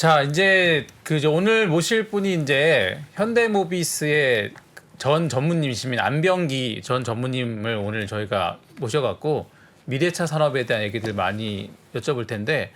자, 이제 오늘 모실 분이 이제 현대모비스의 전 전무님이신 안병기 전 전무님을 오늘 저희가 모셔갖고 미래차 산업에 대한 얘기들 많이 여쭤볼 텐데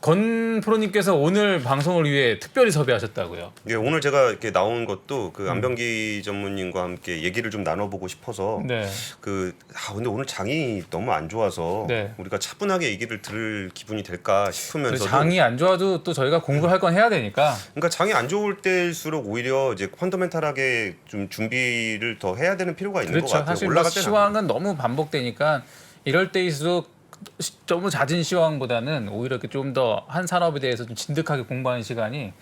건 프로님께서 오늘 방송을 위해 특별히 섭외하셨다고요. 예, 오늘 제가 이렇게 나온 것도 그 안병기 전무님과 함께 얘기를 좀 나눠보고 싶어서 네. 근데 오늘 장이 너무 안 좋아서 네. 우리가 차분하게 얘기를 들을 기분이 될까 싶으면서도 장이 안 좋아도 또 저희가 공부를 할 건 해야 되니까. 그러니까 장이 안 좋을 때일수록 오히려 이제 펀더멘탈하게 좀 준비를 더 해야 되는 필요가 있는 그렇죠. 것 같아요. 사실 올라갈 때는 시황은 너무 반복되니까 이럴 때일수록 너무 잦은 시황보다는 오히려 좀 더 한 산업에 대해서 좀 진득하게 공부하는 시간이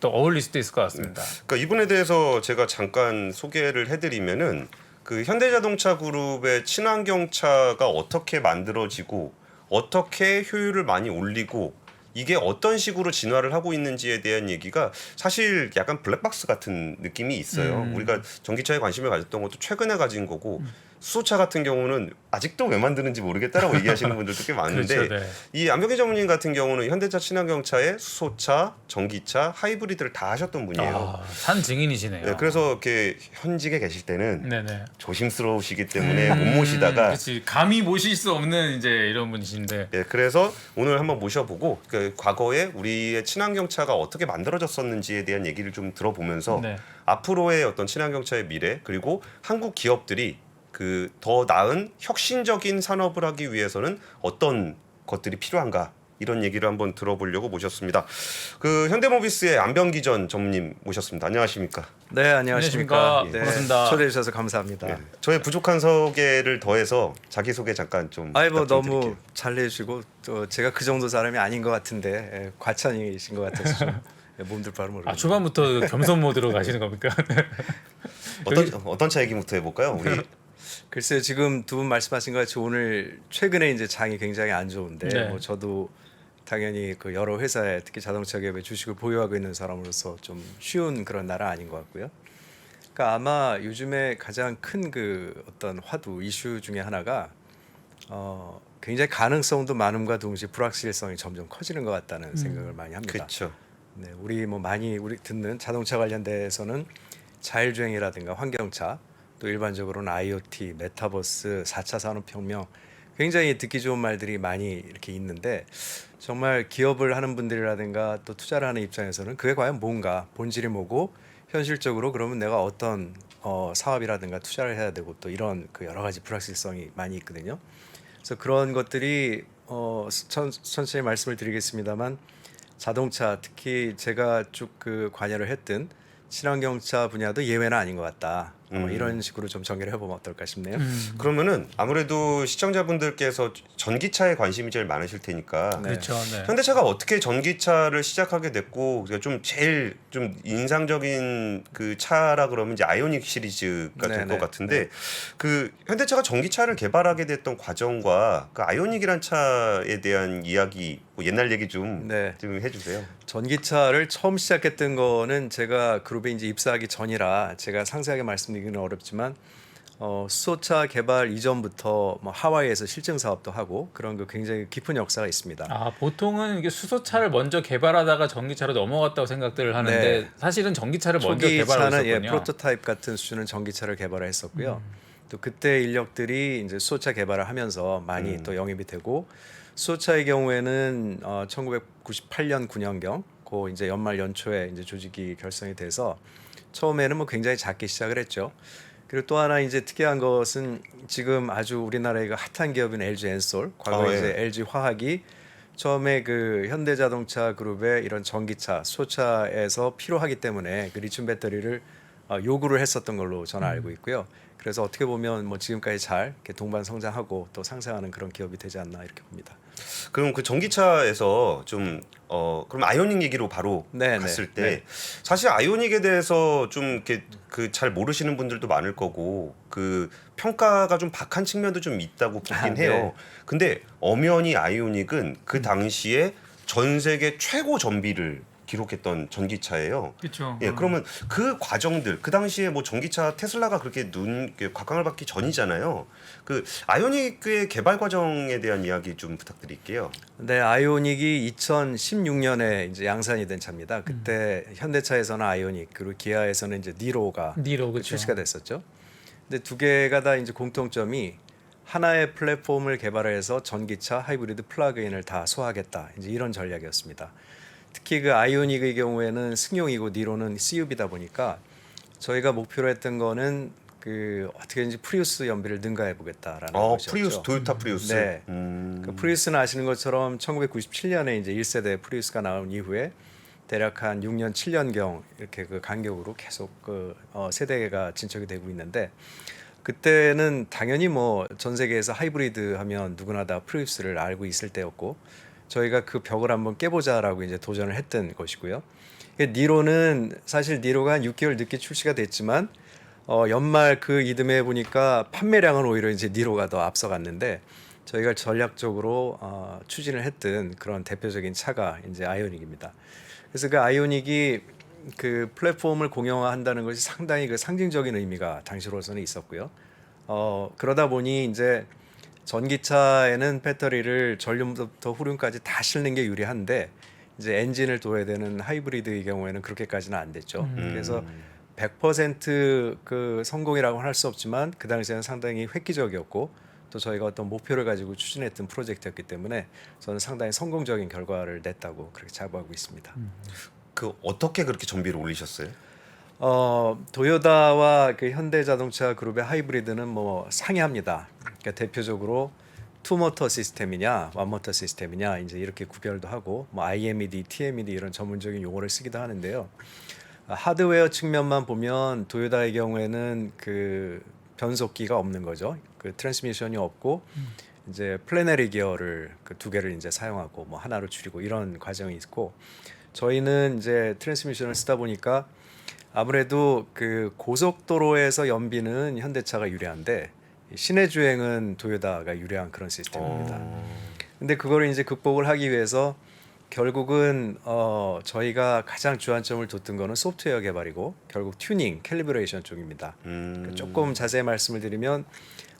또 어울릴 수도 있을 것 같습니다. 그러니까 이 부분에 대해서 제가 잠깐 소개를 해드리면은 그 현대자동차 그룹의 친환경차가 어떻게 만들어지고 어떻게 효율을 많이 올리고 이게 어떤 식으로 진화를 하고 있는지에 대한 얘기가 사실 약간 블랙박스 같은 느낌이 있어요. 우리가 전기차에 관심을 가졌던 것도 최근에 가진 거고 수소차 같은 경우는 아직도 왜 만드는지 모르겠다라고 얘기하시는 분들도 꽤 많은데 그렇죠, 네. 이 안병기 전무님 같은 경우는 현대차 친환경차에 수소차, 전기차, 하이브리드를 다 하셨던 분이에요. 산 증인이시네요. 네, 그래서 이렇게 현직에 계실 때는 네네. 조심스러우시기 때문에 못 모시다가 그렇지. 감히 모실 수 없는 이제 이런 분이신데. 예, 그래서 오늘 한번 모셔보고 그 과거에 우리의 친환경차가 어떻게 만들어졌었는지에 대한 얘기를 좀 들어보면서 네. 앞으로의 어떤 친환경차의 미래 그리고 한국 기업들이 그 더 나은 혁신적인 산업을 하기 위해서는 어떤 것들이 필요한가 이런 얘기를 한번 들어보려고 모셨습니다. 그 현대모비스의 안병기 전 전무님 모셨습니다. 안녕하십니까? 네, 안녕하십니까. 안녕하십니까. 반갑습니다. 초대해 주셔서 감사합니다. 예, 저의 부족한 소개를 더해서 자기 소개 잠깐 좀 아이고 부탁 좀 너무 드릴게요. 잘 내주시고 또 제가 그 정도 사람이 아닌 것 같은데 과찬이신 것 같아서 좀 몸둘 바를 모르겠네요. 초반부터 겸손 모드로 가시는 겁니까? 어떤 차 얘기부터 해볼까요? 우리 글쎄요, 지금 두 분 말씀하신 것 같이 오늘 최근에 이제 장이 굉장히 안 좋은데 네. 뭐 저도 당연히 그 여러 회사에 특히 자동차 기업의 주식을 보유하고 있는 사람으로서 좀 쉬운 그런 날은 아닌 것 같고요. 그러니까 아마 요즘에 가장 큰 그 어떤 화두 이슈 중에 하나가 굉장히 가능성도 많음과 동시에 불확실성이 점점 커지는 것 같다는 생각을 많이 합니다. 그렇죠. 네, 우리 많이 듣는 자동차 관련돼서는 자율주행이라든가 환경차, 또 일반적으로는 IoT, 메타버스, 4차 산업혁명 굉장히 듣기 좋은 말들이 많이 이렇게 있는데 정말 기업을 하는 분들이라든가 또 투자를 하는 입장에서는 그게 과연 뭔가 본질이 뭐고 현실적으로 그러면 내가 어떤 사업이라든가 투자를 해야 되고 또 이런 그 여러 가지 불확실성이 많이 있거든요. 그래서 그런 것들이 천천히 말씀을 드리겠습니다만 자동차 특히 제가 쭉 그 관여를 했던 친환경차 분야도 예외는 아닌 것 같다. 이런 식으로 좀 정리를 해보면 어떨까 싶네요. 그러면은 아무래도 시청자분들께서 전기차에 관심이 제일 많으실 테니까 네. 그렇죠. 네. 현대차가 어떻게 전기차를 시작하게 됐고 좀 제일 좀 인상적인 그 차라 그러면 이제 아이오닉 시리즈가 될 네네. 것 같은데 그 현대차가 전기차를 개발하게 됐던 과정과 그 아이오닉이란 차에 대한 이야기 뭐 옛날 얘기 좀 네. 해주세요. 전기차를 처음 시작했던 거는 제가 그룹에 이제 입사하기 전이라 제가 상세하게 말씀드리기는 어렵지만 수소차 개발 이전부터 뭐 하와이에서 실증 사업도 하고 그런 그 굉장히 깊은 역사가 있습니다. 보통은 이게 수소차를 먼저 개발하다가 전기차로 넘어갔다고 생각들을 하는데 네. 사실은 전기차를 먼저 초기 차는 개발했었군요. 프로토타입 같은 수준의 전기차를 개발을 했었고요. 또 그때 인력들이 이제 수소차 개발을 하면서 많이 또 영입이 되고 수소차의 경우에는 1998년 9년경 그 이제 연말 연초에 이제 조직이 결성이 돼서 처음에는 뭐 굉장히 작게 시작을 했죠. 그리고 또 하나 이제 특이한 것은 지금 아주 우리나라의 핫한 기업인 LG 엔솔, 과거에 이제 LG 화학이 처음에 그 현대자동차 그룹의 이런 전기차, 수소차에서 필요하기 때문에 그 리튬 배터리를 요구를 했었던 걸로 저는 알고 있고요. 그래서 어떻게 보면 뭐 지금까지 잘 이렇게 동반 성장하고 또 상생하는 그런 기업이 되지 않나 이렇게 봅니다. 그럼 그 전기차에서 좀 그럼 아이오닉 얘기로 바로 네, 갔을 네, 때 네. 사실 아이오닉에 대해서 좀 이렇게 그 잘 모르시는 분들도 많을 거고 그 평가가 좀 박한 측면도 좀 있다고 보긴 네. 해요. 근데 엄연히 아이오닉은 그 당시에 전 세계 최고 전비를 기록했던 전기차예요. 그렇죠. 예, 그러면 그 과정들 그 당시에 뭐 전기차 테슬라가 그렇게 각광을 받기 전이잖아요. 그 아이오닉의 개발 과정에 대한 이야기 좀 부탁드릴게요. 네, 아이오닉이 2016년에 이제 양산이 된 차입니다. 그때 현대차에서는 아이오닉 그리고 기아에서는 이제 니로가 니로 그렇죠. 출시가 됐었죠. 근데 두 개가 다 이제 공통점이 하나의 플랫폼을 개발해서 전기차, 하이브리드, 플러그인을 다 소화하겠다. 이제 이런 전략이었습니다. 특히 그 아이오닉의 경우에는 승용이고 니로는 CUV다 보니까 저희가 목표로 했던 거는 그 어떻게든지 프리우스 연비를 능가해 보겠다라는 것이었죠. 프리우스, 도요타 프리우스. 네. 그 프리우스는 아시는 것처럼 1997년에 이제 1세대 프리우스가 나온 이후에 대략 한 6년, 7년경 이렇게 그 간격으로 계속 그 세대가 진척이 되고 있는데 그때는 당연히 뭐 전 세계에서 하이브리드 하면 누구나 다 프리우스를 알고 있을 때였고 저희가 그 벽을 한번 깨보자라고 이제 도전을 했던 것이고요. 니로는 사실 니로가 한 6개월 늦게 출시가 됐지만 연말 그 이듬해 보니까 판매량은 오히려 이제 니로가 더 앞서갔는데 저희가 전략적으로 추진을 했던 그런 대표적인 차가 이제 아이오닉입니다. 그래서 그 아이오닉이 그 플랫폼을 공용화한다는 것이 상당히 그 상징적인 의미가 당시로서는 있었고요. 그러다 보니 이제 전기차에는 배터리를 전륜부터 후륜까지 다 실는 게 유리한데 이제 엔진을 둬야 되는 하이브리드의 경우에는 그렇게까지는 안 됐죠. 그래서 100%그 성공이라고는 할 수 없지만 그 당시에는 상당히 획기적이었고 또 저희가 어떤 목표를 가지고 추진했던 프로젝트였기 때문에 저는 상당히 성공적인 결과를 냈다고 그렇게 자부하고 있습니다. 그 어떻게 그렇게 전비를 올리셨어요? 도요타와 그 현대자동차 그룹의 하이브리드는 뭐 상이합니다. 그러니까 대표적으로 투모터 시스템이냐, 원모터 시스템이냐 이제 이렇게 구별도 하고 뭐 IMED, TMED 이런 전문적인 용어를 쓰기도 하는데요. 하드웨어 측면만 보면 도요타의 경우에는 그 변속기가 없는 거죠. 그 트랜스미션이 없고 이제 플래너리 기어를 그 두 개를 이제 사용하고 뭐 하나로 줄이고 이런 과정이 있고 저희는 이제 트랜스미션을 쓰다 보니까 아무래도 그 고속도로에서 연비는 현대차가 유리한데 시내 주행은 도요타가 유리한 그런 시스템입니다. 근데 그거를 이제 극복을 하기 위해서 결국은 저희가 가장 주안점을 뒀던 거는 소프트웨어 개발이고 결국 튜닝, 캘리브레이션 쪽입니다. 조금 자세히 말씀을 드리면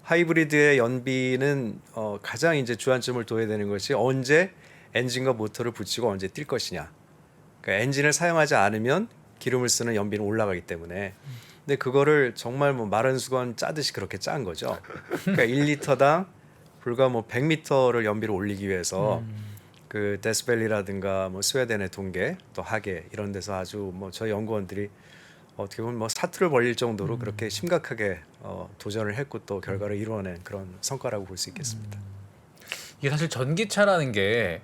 하이브리드의 연비는 가장 이제 주안점을 둬야 되는 것이 언제 엔진과 모터를 붙이고 언제 뛸 것이냐. 그러니까 엔진을 사용하지 않으면 기름을 쓰는 연비는 올라가기 때문에 근데 그거를 정말 뭐 마른 수건 짜듯이 그렇게 짠 거죠. 그러니까 1리터당 불과 뭐 100m를 연비를 올리기 위해서 그 데스밸리라든가 뭐 스웨덴의 동계 또 하계 이런 데서 아주 뭐 저희 연구원들이 어떻게 보면 뭐 사투를 벌릴 정도로 그렇게 심각하게 도전을 했고 또 결과를 이루어낸 그런 성과라고 볼 수 있겠습니다. 이게 사실 전기차라는 게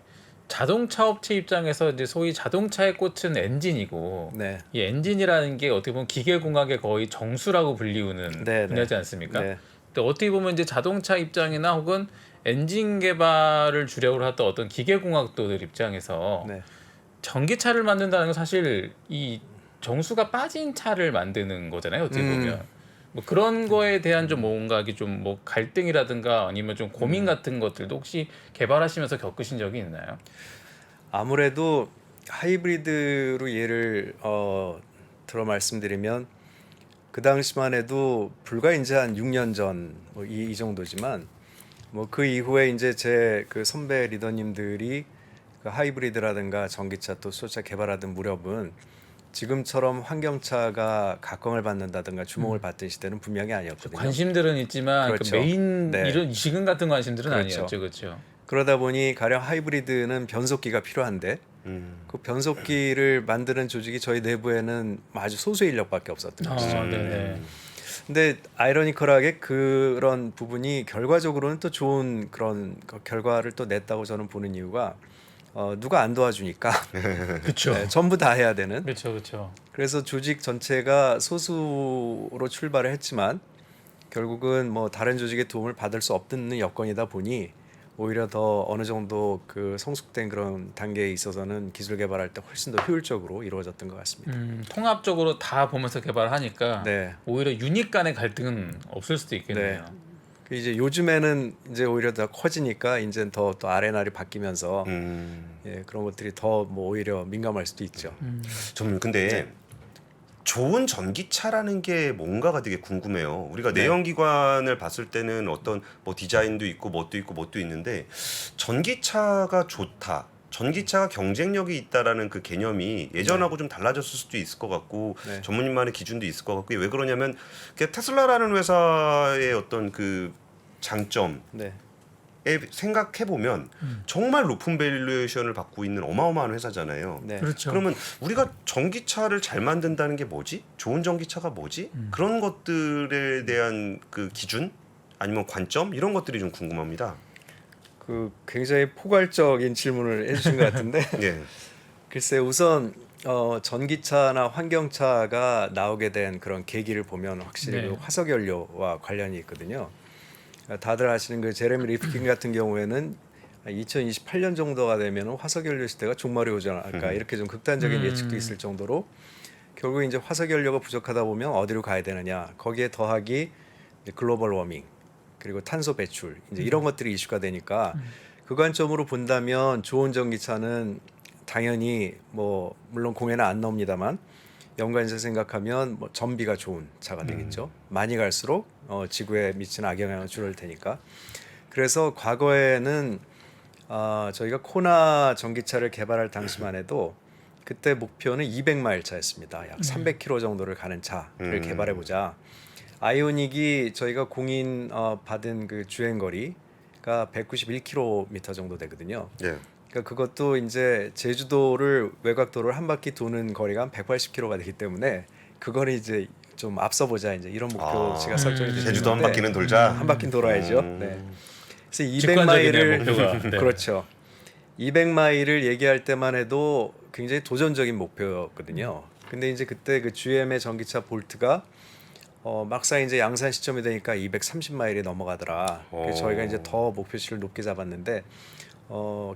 자동차 업체 입장에서 이제 소위 자동차의 꽃은 엔진이고 네. 이 엔진이라는 게 어떻게 보면 기계공학의 거의 정수라고 불리우는 네, 분야지 않습니까? 네. 근데 어떻게 보면 이제 자동차 입장이나 혹은 엔진 개발을 주력으로 했던 어떤 기계공학도들 입장에서 네. 전기차를 만든다는 건 사실 이 정수가 빠진 차를 만드는 거잖아요. 어떻게 보면 뭐 그런 거에 대한 좀 뭔가 이게 좀 뭐 갈등이라든가 아니면 좀 고민 같은 것들도 혹시 개발하시면서 겪으신 적이 있나요? 아무래도 하이브리드로 예를 들어 말씀드리면 그 당시만 해도 불과 이제 한 6년 전 뭐 이 정도지만 뭐 그 이후에 이제 제 그 선배 리더님들이 그 하이브리드라든가 전기차 또 수소차 개발하던 무렵은 지금처럼 환경차가 각광을 받는다든가 주목을 받던 시대는 분명히 아니었거든요. 관심들은 있지만 그렇죠. 그 메인 네. 이런 지금 같은 관심들은 그렇죠. 아니었죠, 그렇죠? 그러다 보니 가령 하이브리드는 변속기가 필요한데 그 변속기를 만드는 조직이 저희 내부에는 아주 소수의 인력밖에 없었던 것이죠. 네네. 근데 아이러니컬하게 그런 부분이 결과적으로는 또 좋은 그런 결과를 또 냈다고 저는 보는 이유가 누가 안 도와주니까 그렇죠. 네, 전부 다 해야 되는. 그렇죠, 그렇죠. 그래서 조직 전체가 소수로 출발을 했지만 결국은 뭐 다른 조직의 도움을 받을 수 없는 여건이다 보니 오히려 더 어느 정도 그 성숙된 그런 단계에 있어서는 기술 개발할 때 훨씬 더 효율적으로 이루어졌던 것 같습니다. 통합적으로 다 보면서 개발하니까 네. 오히려 유닛 간의 갈등은 없을 수도 있겠네요. 네. 그 이제 요즘에는 이제 오히려 더 커지니까 이제 더 또 아레나를 바뀌면서 예, 그런 것들이 더 뭐 오히려 민감할 수도 있죠. 좀 근데 좋은 전기차라는 게 뭔가가 되게 궁금해요. 우리가 네. 내연기관을 봤을 때는 어떤 뭐 디자인도 있고 뭣도 있는데 전기차가 좋다. 전기차가 경쟁력이 있다라는 그 개념이 예전하고 좀 달라졌을 수도 있을 것 같고 네. 전문인만의 기준도 있을 것 같고 왜 그러냐면 테슬라라는 회사의 어떤 그 장점 네. 생각해 보면 정말 높은 밸류에이션을 받고 있는 어마어마한 회사잖아요. 네. 그렇죠. 그러면 우리가 전기차를 잘 만든다는 게 뭐지? 좋은 전기차가 뭐지? 그런 것들에 대한 그 기준 아니면 관점 이런 것들이 좀 궁금합니다. 그 굉장히 포괄적인 질문을 해주신 것 같은데 예. 글쎄 우선 전기차나 환경차가 나오게 된 그런 계기를 보면 확실히 네. 그 화석연료와 관련이 있거든요. 다들 아시는 그 제레미 리프킨 같은 경우에는 2028년 정도가 되면 화석연료 시대가 종말이 오지 않을까 이렇게 좀 극단적인 예측도 있을 정도로 결국 이제 화석연료가 부족하다 보면 어디로 가야 되느냐 거기에 더하기 이제 글로벌 워밍 그리고 탄소 배출 이제 이런 것들이 이슈가 되니까 그 관점으로 본다면 좋은 전기차는 당연히 뭐 물론 공에는 안 나옵니다만 연관해서 생각하면 뭐 전비가 좋은 차가 되겠죠. 많이 갈수록 지구에 미치는 악영향은 줄을 테니까. 그래서 과거에는 저희가 코나 전기차를 개발할 당시만 해도 그때 목표는 200마일 차였습니다. 약 300km 정도를 가는 차를 개발해 보자. 아이오닉이 저희가 공인 받은 그 주행 거리가 191km 정도 되거든요. 예. 그러니까 그것도 이제 제주도를 외곽도를 한 바퀴 도는 거리가 한 180km가 되기 때문에 그거를 이제 좀 앞서 보자 이제 이런 목표치가 설정이 됐는데 제주도 한 바퀴는 돌자. 한 바퀴 돌아야죠. 네. 그래서 직관적이네요, 200마일을 목표가. 네. 그렇죠. 200마일을 얘기할 때만 해도 굉장히 도전적인 목표였거든요. 근데 이제 그때 그 GM의 전기차 볼트가 막상 이제 양산 시점이 되니까 230마일이 넘어가더라. 그래서 저희가 이제 더 목표치를 높게 잡았는데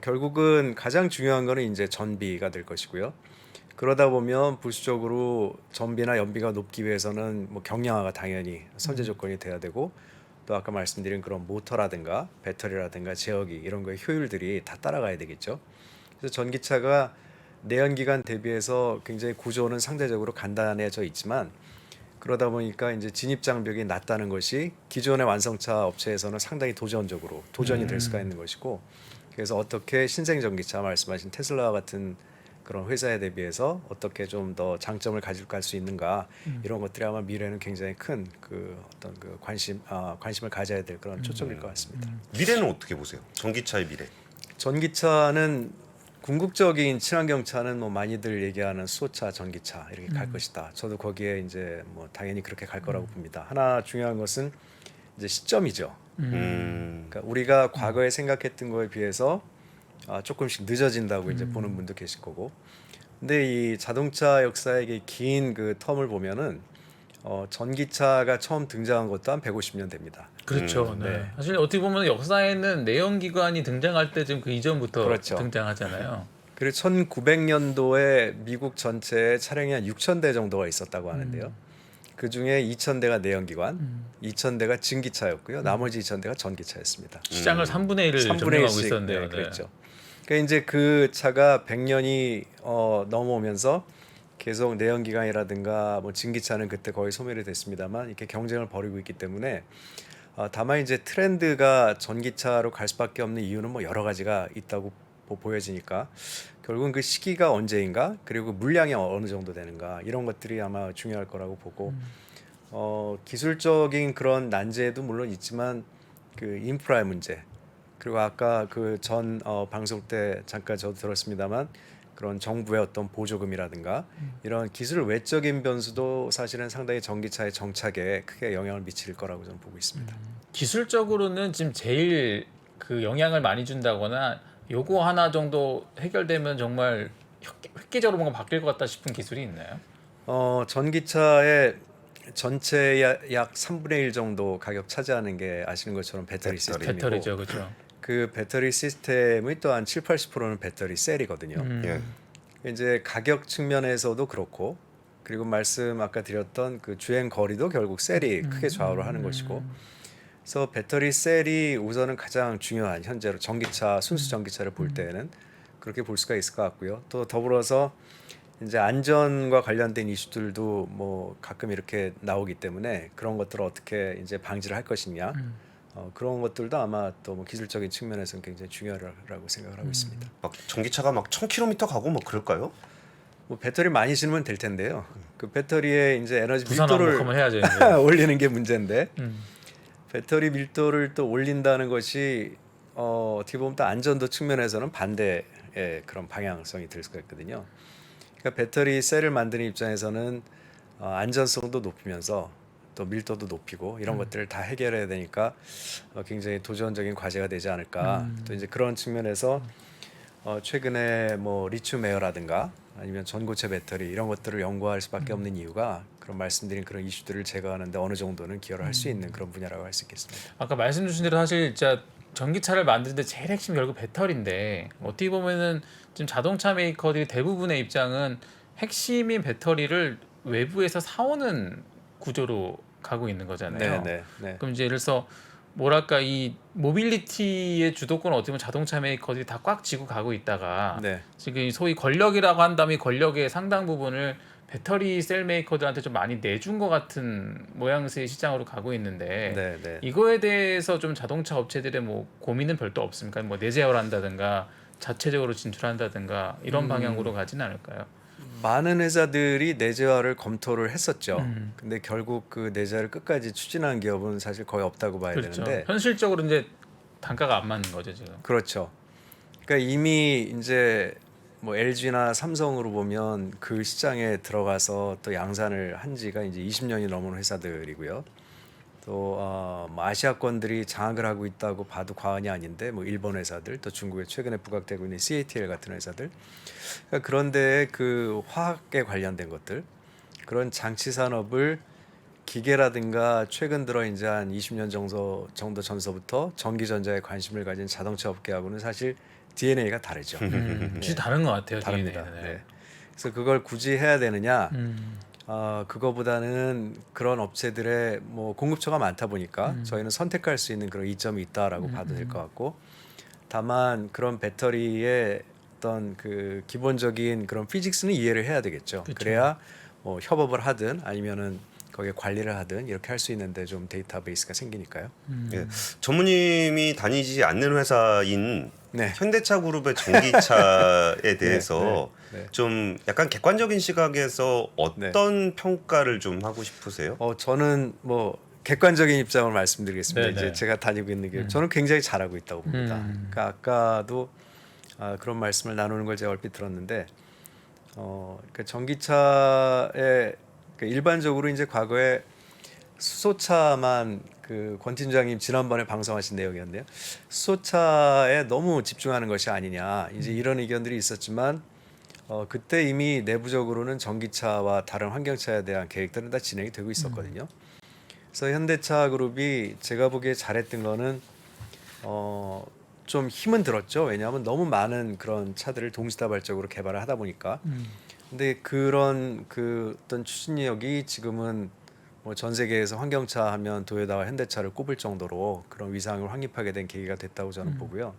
결국은 가장 중요한 거는 이제 전비가 될 것이고요. 그러다 보면 부수적으로 전비나 연비가 높기 위해서는 뭐 경량화가 당연히 선제 조건이 돼야 되고 또 아까 말씀드린 그런 모터라든가 배터리라든가 제어기 이런 거의 효율들이 다 따라가야 되겠죠. 그래서 전기차가 내연기관 대비해서 굉장히 구조는 상대적으로 간단해져 있지만 그러다 보니까 이제 진입 장벽이 낮다는 것이 기존의 완성차 업체에서는 상당히 도전이 될 수가 있는 것이고 그래서 어떻게 신생 전기차 말씀하신 테슬라와 같은 그런 회사에 대비해서 어떻게 좀 더 장점을 가질 수 있는가 이런 것들이 아마 미래는 굉장히 큰 그 어떤 그 관심을 가져야 될 그런 초점일 것 같습니다. 미래는 어떻게 보세요? 전기차의 미래. 전기차는 궁극적인 친환경차는 뭐 많이들 얘기하는 수소차, 전기차 이렇게 갈 것이다. 저도 거기에 이제 뭐 당연히 그렇게 갈 거라고 봅니다. 하나 중요한 것은 이제 시점이죠. 그러니까 우리가 과거에 생각했던 거에 비해서 조금씩 늦어진다고 이제 보는 분도 계실 거고. 근데 이 자동차 역사의 긴 그 텀을 보면은 전기차가 처음 등장한 것도 한 150년 됩니다. 그렇죠. 네. 네. 사실 어떻게 보면 역사에는 내연기관이 등장할 때쯤 그 이전부터 그렇죠. 등장하잖아요. 그리고 1900년도에 미국 전체에 차량이 한 6,000대 정도가 있었다고 하는데요. 그 중에 2,000대가 내연기관, 2,000대가 증기차였고요. 나머지 2,000대가 전기차였습니다. 시장을 3분의 1을 3분의 점령하고 1씩 있었는데요. 네, 네. 그랬죠. 그러니까 이제 그 차가 100년이 넘어오면서 계속 내연기관이라든가 뭐 증기차는 그때 거의 소멸이 됐습니다만 이렇게 경쟁을 벌이고 있기 때문에 다만 이제 트렌드가 전기차로 갈 수밖에 없는 이유는 뭐 여러 가지가 있다고 보여지니까 결국은 그 시기가 언제인가 그리고 물량이 어느 정도 되는가 이런 것들이 아마 중요할 거라고 보고 기술적인 그런 난제도 물론 있지만 그 인프라의 문제 그리고 아까 그 전 방송 때 잠깐 저도 들었습니다만 그런 정부의 어떤 보조금이라든가 이런 기술 외적인 변수도 사실은 상당히 전기차의 정착에 크게 영향을 미칠 거라고 저는 보고 있습니다. 기술적으로는 지금 제일 그 영향을 많이 준다거나 요거 하나 정도 해결되면 정말 획기적으로 뭔가 바뀔 것 같다 싶은 기술이 있나요? 전기차의 전체 약 3분의 1 정도 가격 차지하는 게 아시는 것처럼 배터리 시스템이고 배터리죠, 그렇죠. 그 배터리 시스템의 또 한 70-80%는 배터리 셀이거든요. 예. 이제 가격 측면에서도 그렇고 그리고 말씀 아까 드렸던 그 주행 거리도 결국 셀이 크게 좌우를 하는 것이고 그래서 배터리 셀이 우선은 가장 중요한 현재로 전기차 순수 전기차를 볼 때에는 그렇게 볼 수가 있을 것 같고요. 또 더불어서 이제 안전과 관련된 이슈들도 뭐 가끔 이렇게 나오기 때문에 그런 것들을 어떻게 이제 방지를 할 것이냐 그런 것들도 아마 또 뭐 기술적인 측면에서는 굉장히 중요하다고 생각을 하고 있습니다. 막 전기차가 막 1,000km 가고 뭐 그럴까요? 뭐 배터리 많이 실으면 될 텐데요. 그 배터리에 이제 에너지 부산 밀도를 한번 해야죠. 이제. 올리는 게 문제인데 음. 배터리 밀도를 또 올린다는 것이 어떻게 보면 또 안전도 측면에서는 반대의 그런 방향성이 들 수가 있거든요. 그러니까 배터리 셀을 만드는 입장에서는 안전성도 높이면서 또 밀도도 높이고 이런 것들을 다 해결해야 되니까 굉장히 도전적인 과제가 되지 않을까. 또 이제 그런 측면에서 최근에 뭐 리튬 에어라든가 아니면 전고체 배터리 이런 것들을 연구할 수밖에 없는 이유가 그런 말씀드린 그런 이슈들을 제거하는데 어느 정도는 기여를 할 수 있는 그런 분야라고 할 수 있겠습니다. 아까 말씀 주신 대로 사실 진짜 전기차를 만드는데 제일 핵심 결국 배터리인데 어떻게 보면은 지금 자동차 메이커들이 대부분의 입장은 핵심인 배터리를 외부에서 사오는 구조로 가고 있는 거잖아요. 네. 그럼 이제 예를 들어서 뭐랄까 이 모빌리티의 주도권을 어떻게 보면 자동차 메이커들이 다 꽉 쥐고 가고 있다가 네. 지금 이 소위 권력이라고 한다면 이 권력의 상당 부분을 배터리 셀 메이커들한테 좀 많이 내준 것 같은 모양새의 시장으로 가고 있는데 네. 이거에 대해서 좀 자동차 업체들의 뭐 고민은 별도 없습니까? 뭐 내재화를 한다든가 자체적으로 진출한다든가 이런 방향으로 가진 않을까요? 많은 회사들이 내재화를 검토를 했었죠. 근데 결국 그 내재화를 끝까지 추진한 기업은 사실 거의 없다고 봐야 그렇죠. 되는데 현실적으로 이제 단가가 안 맞는 거죠 지금. 그렇죠. 그러니까 이미 이제 뭐 LG나 삼성으로 보면 그 시장에 들어가서 또 양산을 한 지가 이제 20년이 넘은 회사들이고요. 또 뭐 아시아권들이 장악을 하고 있다고 봐도 과언이 아닌데 뭐 일본 회사들 또 중국에 최근에 부각되고 있는 CATL 같은 회사들 그러니까 그런데 그 화학에 관련된 것들 그런 장치 산업을 기계라든가 최근 들어 이제 한 20년 정도 전서부터 전기 전자에 관심을 가진 자동차 업계하고는 사실 DNA가 다르죠. 진짜 다른 것 같아요. 다릅니다. DNA 는. 네. 그래서 그걸 굳이 해야 되느냐? 음. 그거보다는 그런 업체들의 뭐 공급처가 많다 보니까 저희는 선택할 수 있는 그런 이점이 있다라고 봐도 될 것 같고 다만 그런 배터리의 어떤 그 기본적인 그런 피직스는 이해를 해야 되겠죠. 그쵸. 그래야 뭐 협업을 하든 아니면은 거기에 관리를 하든 이렇게 할 수 있는데 좀 데이터베이스가 생기니까요. 예. 전무님이 다니지 않는 회사인 네. 현대차 그룹의 전기차에 대해서 네. 좀 약간 객관적인 시각에서 어떤 평가를 좀 하고 싶으세요? 저는 뭐 객관적인 입장을 말씀드리겠습니다. 네네. 이제 제가 다니고 있는 게 저는 굉장히 잘하고 있다고 봅니다. 그러니까 아까도 그런 말씀을 나누는 걸 제가 얼핏 들었는데 그러니까 전기차에 일반적으로 이제 과거에 수소차만 그 권 팀장님 지난번에 방송하신 내용이었는데요. 수소차에 너무 집중하는 것이 아니냐 이제 이런 의견들이 있었지만 그때 이미 내부적으로는 전기차와 다른 환경차에 대한 계획들은 다 진행이 되고 있었거든요. 그래서 현대차 그룹이 제가 보기에 잘했던 거는 좀 힘은 들었죠. 왜냐하면 너무 많은 그런 차들을 동시다발적으로 개발을 하다 보니까. 근데 그런 그 어떤 추진력이 지금은 뭐 전 세계에서 환경차 하면 도요타와 현대차를 꼽을 정도로 그런 위상을 확립하게 된 계기가 됐다고 저는 보고요.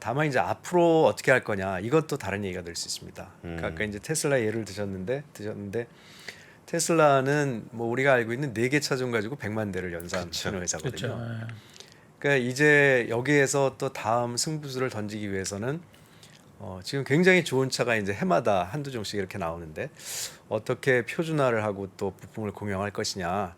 다만 이제 앞으로 어떻게 할 거냐 이것도 다른 얘기가 될 수 있습니다. 그러니까 아까 이제 테슬라 예를 드셨는데 테슬라는 뭐 우리가 알고 있는 4개 차종 가지고 100만 대를 연산하는 회사거든요. 그렇죠. 그러니까 이제 여기에서 또 다음 승부수를 던지기 위해서는 지금 굉장히 좋은 차가 이제 해마다 한두 종씩 이렇게 나오는데 어떻게 표준화를 하고 또 부품을 공용할 것이냐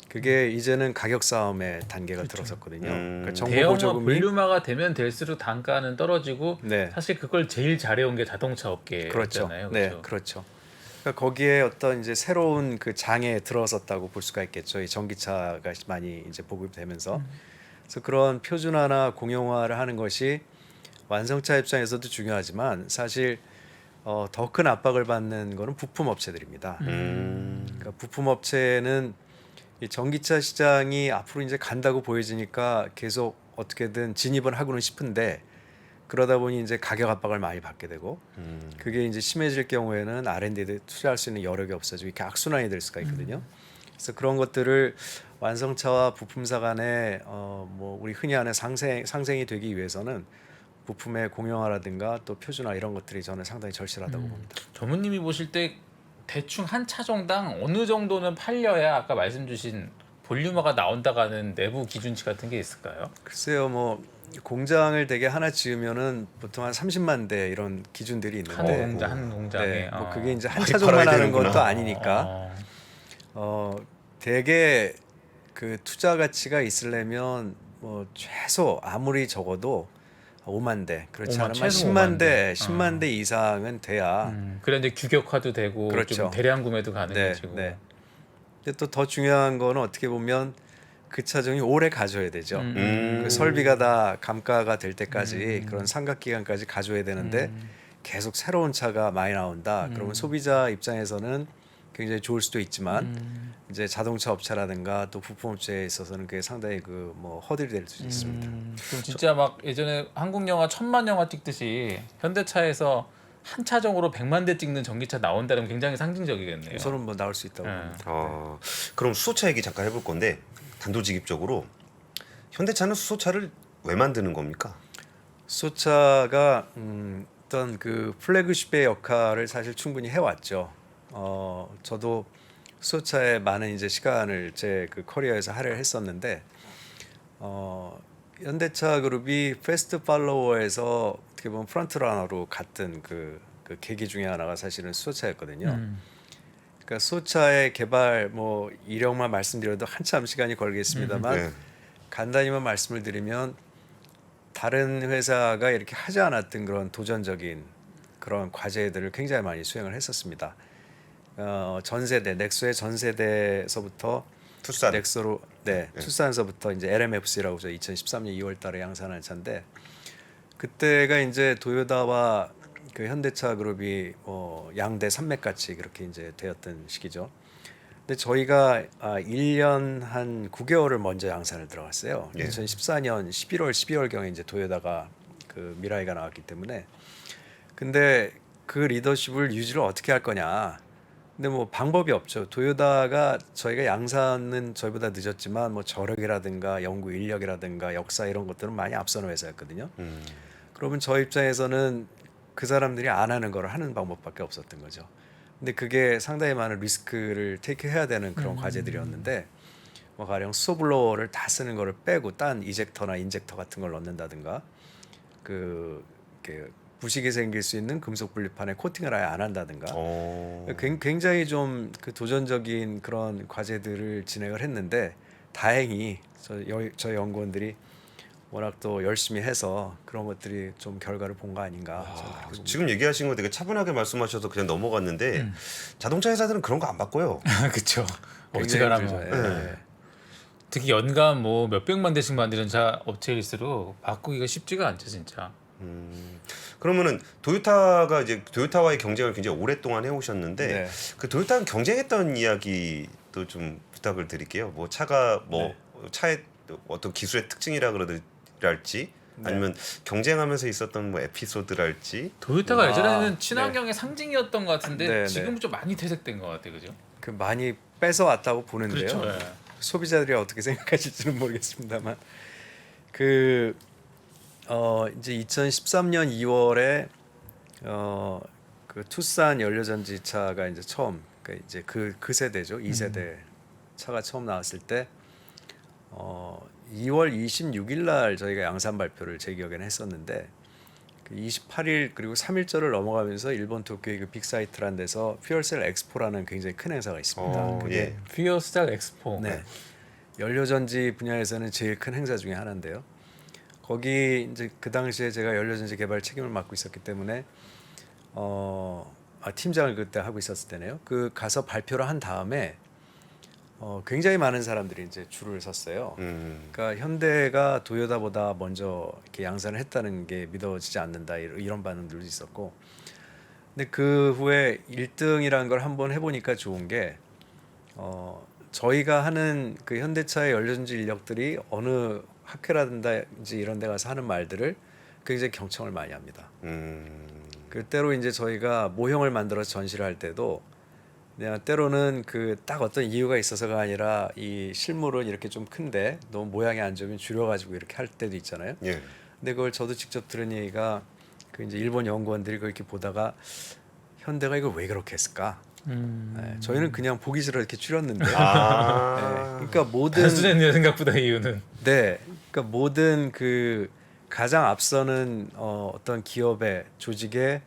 그게 이제는 가격 싸움의 단계가 들어섰거든요. 그러니까 정보 대형화 보조금이 분류화가 되면 될수록 단가는 떨어지고 네. 사실 그걸 제일 잘해온 게 자동차 업계잖아요. 네, 그렇죠. 그러니까 거기에 어떤 이제 새로운 그 장에 들어섰다고 볼 수가 있겠죠. 이 전기차가 많이 이제 보급되면서 그래서 그런 표준화나 공용화를 하는 것이 완성차 입장에서도 중요하지만 사실 더 큰 압박을 받는 거는 부품 업체들입니다. 그러니까 부품 업체는 이 전기차 시장이 앞으로 이제 간다고 보여지니까 계속 어떻게든 진입을 하고는 싶은데 그러다 보니 이제 가격 압박을 많이 받게 되고 그게 이제 심해질 경우에는 R&D에 투자할 수 있는 여력이 없어지고 이렇게 악순환이 될 수가 있거든요. 그래서 그런 것들을 완성차와 부품사 간의 뭐 우리 흔히 하는 상생이 되기 위해서는 부품의 공용화라든가 또 표준화 이런 것들이 저는 상당히 절실하다고 봅니다. 전무님이 보실 때 대충 한 차종당 어느 정도는 팔려야 아까 말씀 주신 볼륨화가 나온다가는 내부 기준치 같은 게 있을까요? 글쎄요, 뭐 공장을 되게 하나 지으면은 보통 한 30만 대 이런 기준들이 있는데, 한 공장에. 네, 뭐 그게 이제 한 많이 차종만 팔아야 하는 되는구나. 것도 아니니까 되게 그 투자 가치가 있으려면 뭐 최소 아무리 적어도 5만 대, 그렇지 5만, 않으면 최소 10만 5만 대, 대. 10만 대 이상은 돼야. 그래 이제 규격화도 되고 그렇죠. 좀 대량 구매도 네, 가능해지고. 네. 근데 또 더 중요한 거는 어떻게 보면 그 차종이 오래 가져야 되죠. 그 설비가 다 감가가 될 때까지 그런 상각 기간까지 가져야 되는데 계속 새로운 차가 많이 나온다. 그러면 소비자 입장에서는 굉장히 좋을 수도 있지만 이제 자동차 업체라든가 또 부품 업체에 있어서는 그게 상당히 그 뭐 허들이 될 수 있습니다. 그럼 진짜 막 예전에 한국 영화 천만 영화 찍듯이 현대차에서 한 차종으로 100만 대 찍는 전기차 나온다면 굉장히 상징적이겠네요. 우선은 뭐 나올 수 있다고 네. 봅니다. 그럼 수소차 얘기 잠깐 해볼 건데 단도직입적으로 현대차는 수소차를 왜 만드는 겁니까? 수소차가 어떤 그 플래그십의 역할을 사실 충분히 해왔죠. 저도 수소차에 많은 이제 시간을 제 그 커리어에서 할애를 했었는데 현대차 그룹이 패스트 팔로워에서 어떻게 보면 프런트러너로 갔던 그 계기 중에 하나가 사실은 수소차였거든요. 그러니까 수소차의 개발 뭐 이력만 말씀드려도 한참 시간이 걸리겠습니다만 네. 간단히만 말씀을 드리면 다른 회사가 이렇게 하지 않았던 그런 도전적인 그런 과제들을 굉장히 많이 수행을 했었습니다. 전 세대 넥소의 전 세대에서부터 투싼. 넥소로 투싼서부터 이제 LMFC라고 저 2013년 2월달에 양산한 차인데 그때가 이제 도요타와 그 현대차 그룹이 양대 산맥 같이 그렇게 이제 되었던 시기죠. 근데 저희가 1년 한 9개월을 먼저 양산을 들어갔어요. 예. 2014년 11월 12월 경에 이제 도요타가 그 미라이가 나왔기 때문에 근데 그 리더십을 유지를 어떻게 할 거냐. 근데 뭐 방법이 없죠. 도요타가 저희가 양산은 저희보다 늦었지만 뭐 저력이라든가 연구 인력이라든가 역사 이런 것들은 많이 앞서는 회사였거든요. 그러면 저 입장에서는 그 사람들이 안 하는 걸 하는 방법밖에 없었던 거죠. 근데 그게 상당히 많은 리스크를 테이크해야 되는 그런 과제들이었는데 뭐 가령 수소블로어를 다 쓰는 거를 빼고 딴 이젝터나 인젝터 같은 걸 넣는다든가 부식이 생길 수 있는 금속 분리판에 코팅을 아예 안 한다든가 굉장히 좀 그 도전적인 그런 과제들을 진행을 했는데 다행히 저희 연구원들이 워낙 또 열심히 해서 그런 것들이 좀 결과를 본 거 아닌가 저는 그렇게 봅니다. 지금 얘기하신 거 되게 차분하게 말씀하셔서 그냥 넘어갔는데 자동차 회사들은 그런 거 안 바꿔요. 그렇죠. 굉장히 어지간하면 힘들죠. 예. 특히 연간 뭐 몇백만 대씩 만드는 차 업체일수록 바꾸기가 쉽지가 않죠 진짜. 그러면은 도요타가 이제 도요타와의 경쟁을 굉장히 오랫동안 해오셨는데 네. 그 도요타랑 경쟁했던 이야기도 좀 부탁을 드릴게요. 뭐 차가 뭐 차의 어떤 기술의 특징이라 그러랄지 아니면 경쟁하면서 있었던 뭐 에피소드랄지. 도요타가 예전에는 친환경의 상징이었던 것 같은데 네, 지금은 좀 많이 퇴색된 것 같아요, 그죠? 그 많이 뺏어 왔다고 보는데요. 그렇죠. 네. 소비자들이 어떻게 생각하실지는 모르겠습니다만 이제 2013년 2월에 그 투싼 연료전지차가 이제 처음 그러니까 이제 그 세대죠. 2세대 차가 처음 나왔을 때 2월 26일 날 저희가 양산 발표를 제 기억에는 했었는데 그 28일 그리고 3일절을 넘어가면서 일본 도쿄의 그 빅사이트라는 데서 퓨얼셀 엑스포라는 굉장히 큰 행사가 있습니다. 그게 예. 퓨어스타 엑스포. 네. 연료전지 분야에서는 제일 큰 행사 중에 하나인데요. 거기 이제 그 당시에 제가 연료전지 개발 책임을 맡고 있었기 때문에 팀장을 그때 하고 있었을 때네요. 그 가서 발표를 한 다음에 굉장히 많은 사람들이 이제 줄을 섰어요. 그러니까 현대가 도요타보다 먼저 이렇게 양산을 했다는 게 믿어지지 않는다 이런 반응들도 있었고, 근데 그 후에 1등이라는 걸 한번 해보니까 좋은 게 저희가 하는 그 현대차의 연료전지 인력들이 어느 학회라든지 이런 데 가서 하는 말들을 굉장히 경청을 많이 합니다. 그때로 이제 저희가 모형을 만들어서 전시를 할 때도 그냥 때로는 그 딱 어떤 이유가 있어서가 아니라 이 실물은 이렇게 좀 큰데 너무 모양이 안 좋으면 줄여가지고 이렇게 할 때도 있잖아요. 예. 근데 그걸 저도 직접 들은 얘기가 그 이제 일본 연구원들이 그걸 이렇게 보다가 현대가 이걸 왜 그렇게 했을까? 저희는 그냥 보기 싫어 이렇게 줄였는데. 그러니까 모든 단순했네요 생각보다 이유는. 그러니까 모든 그 가장 앞서는 어떤 기업의 조직의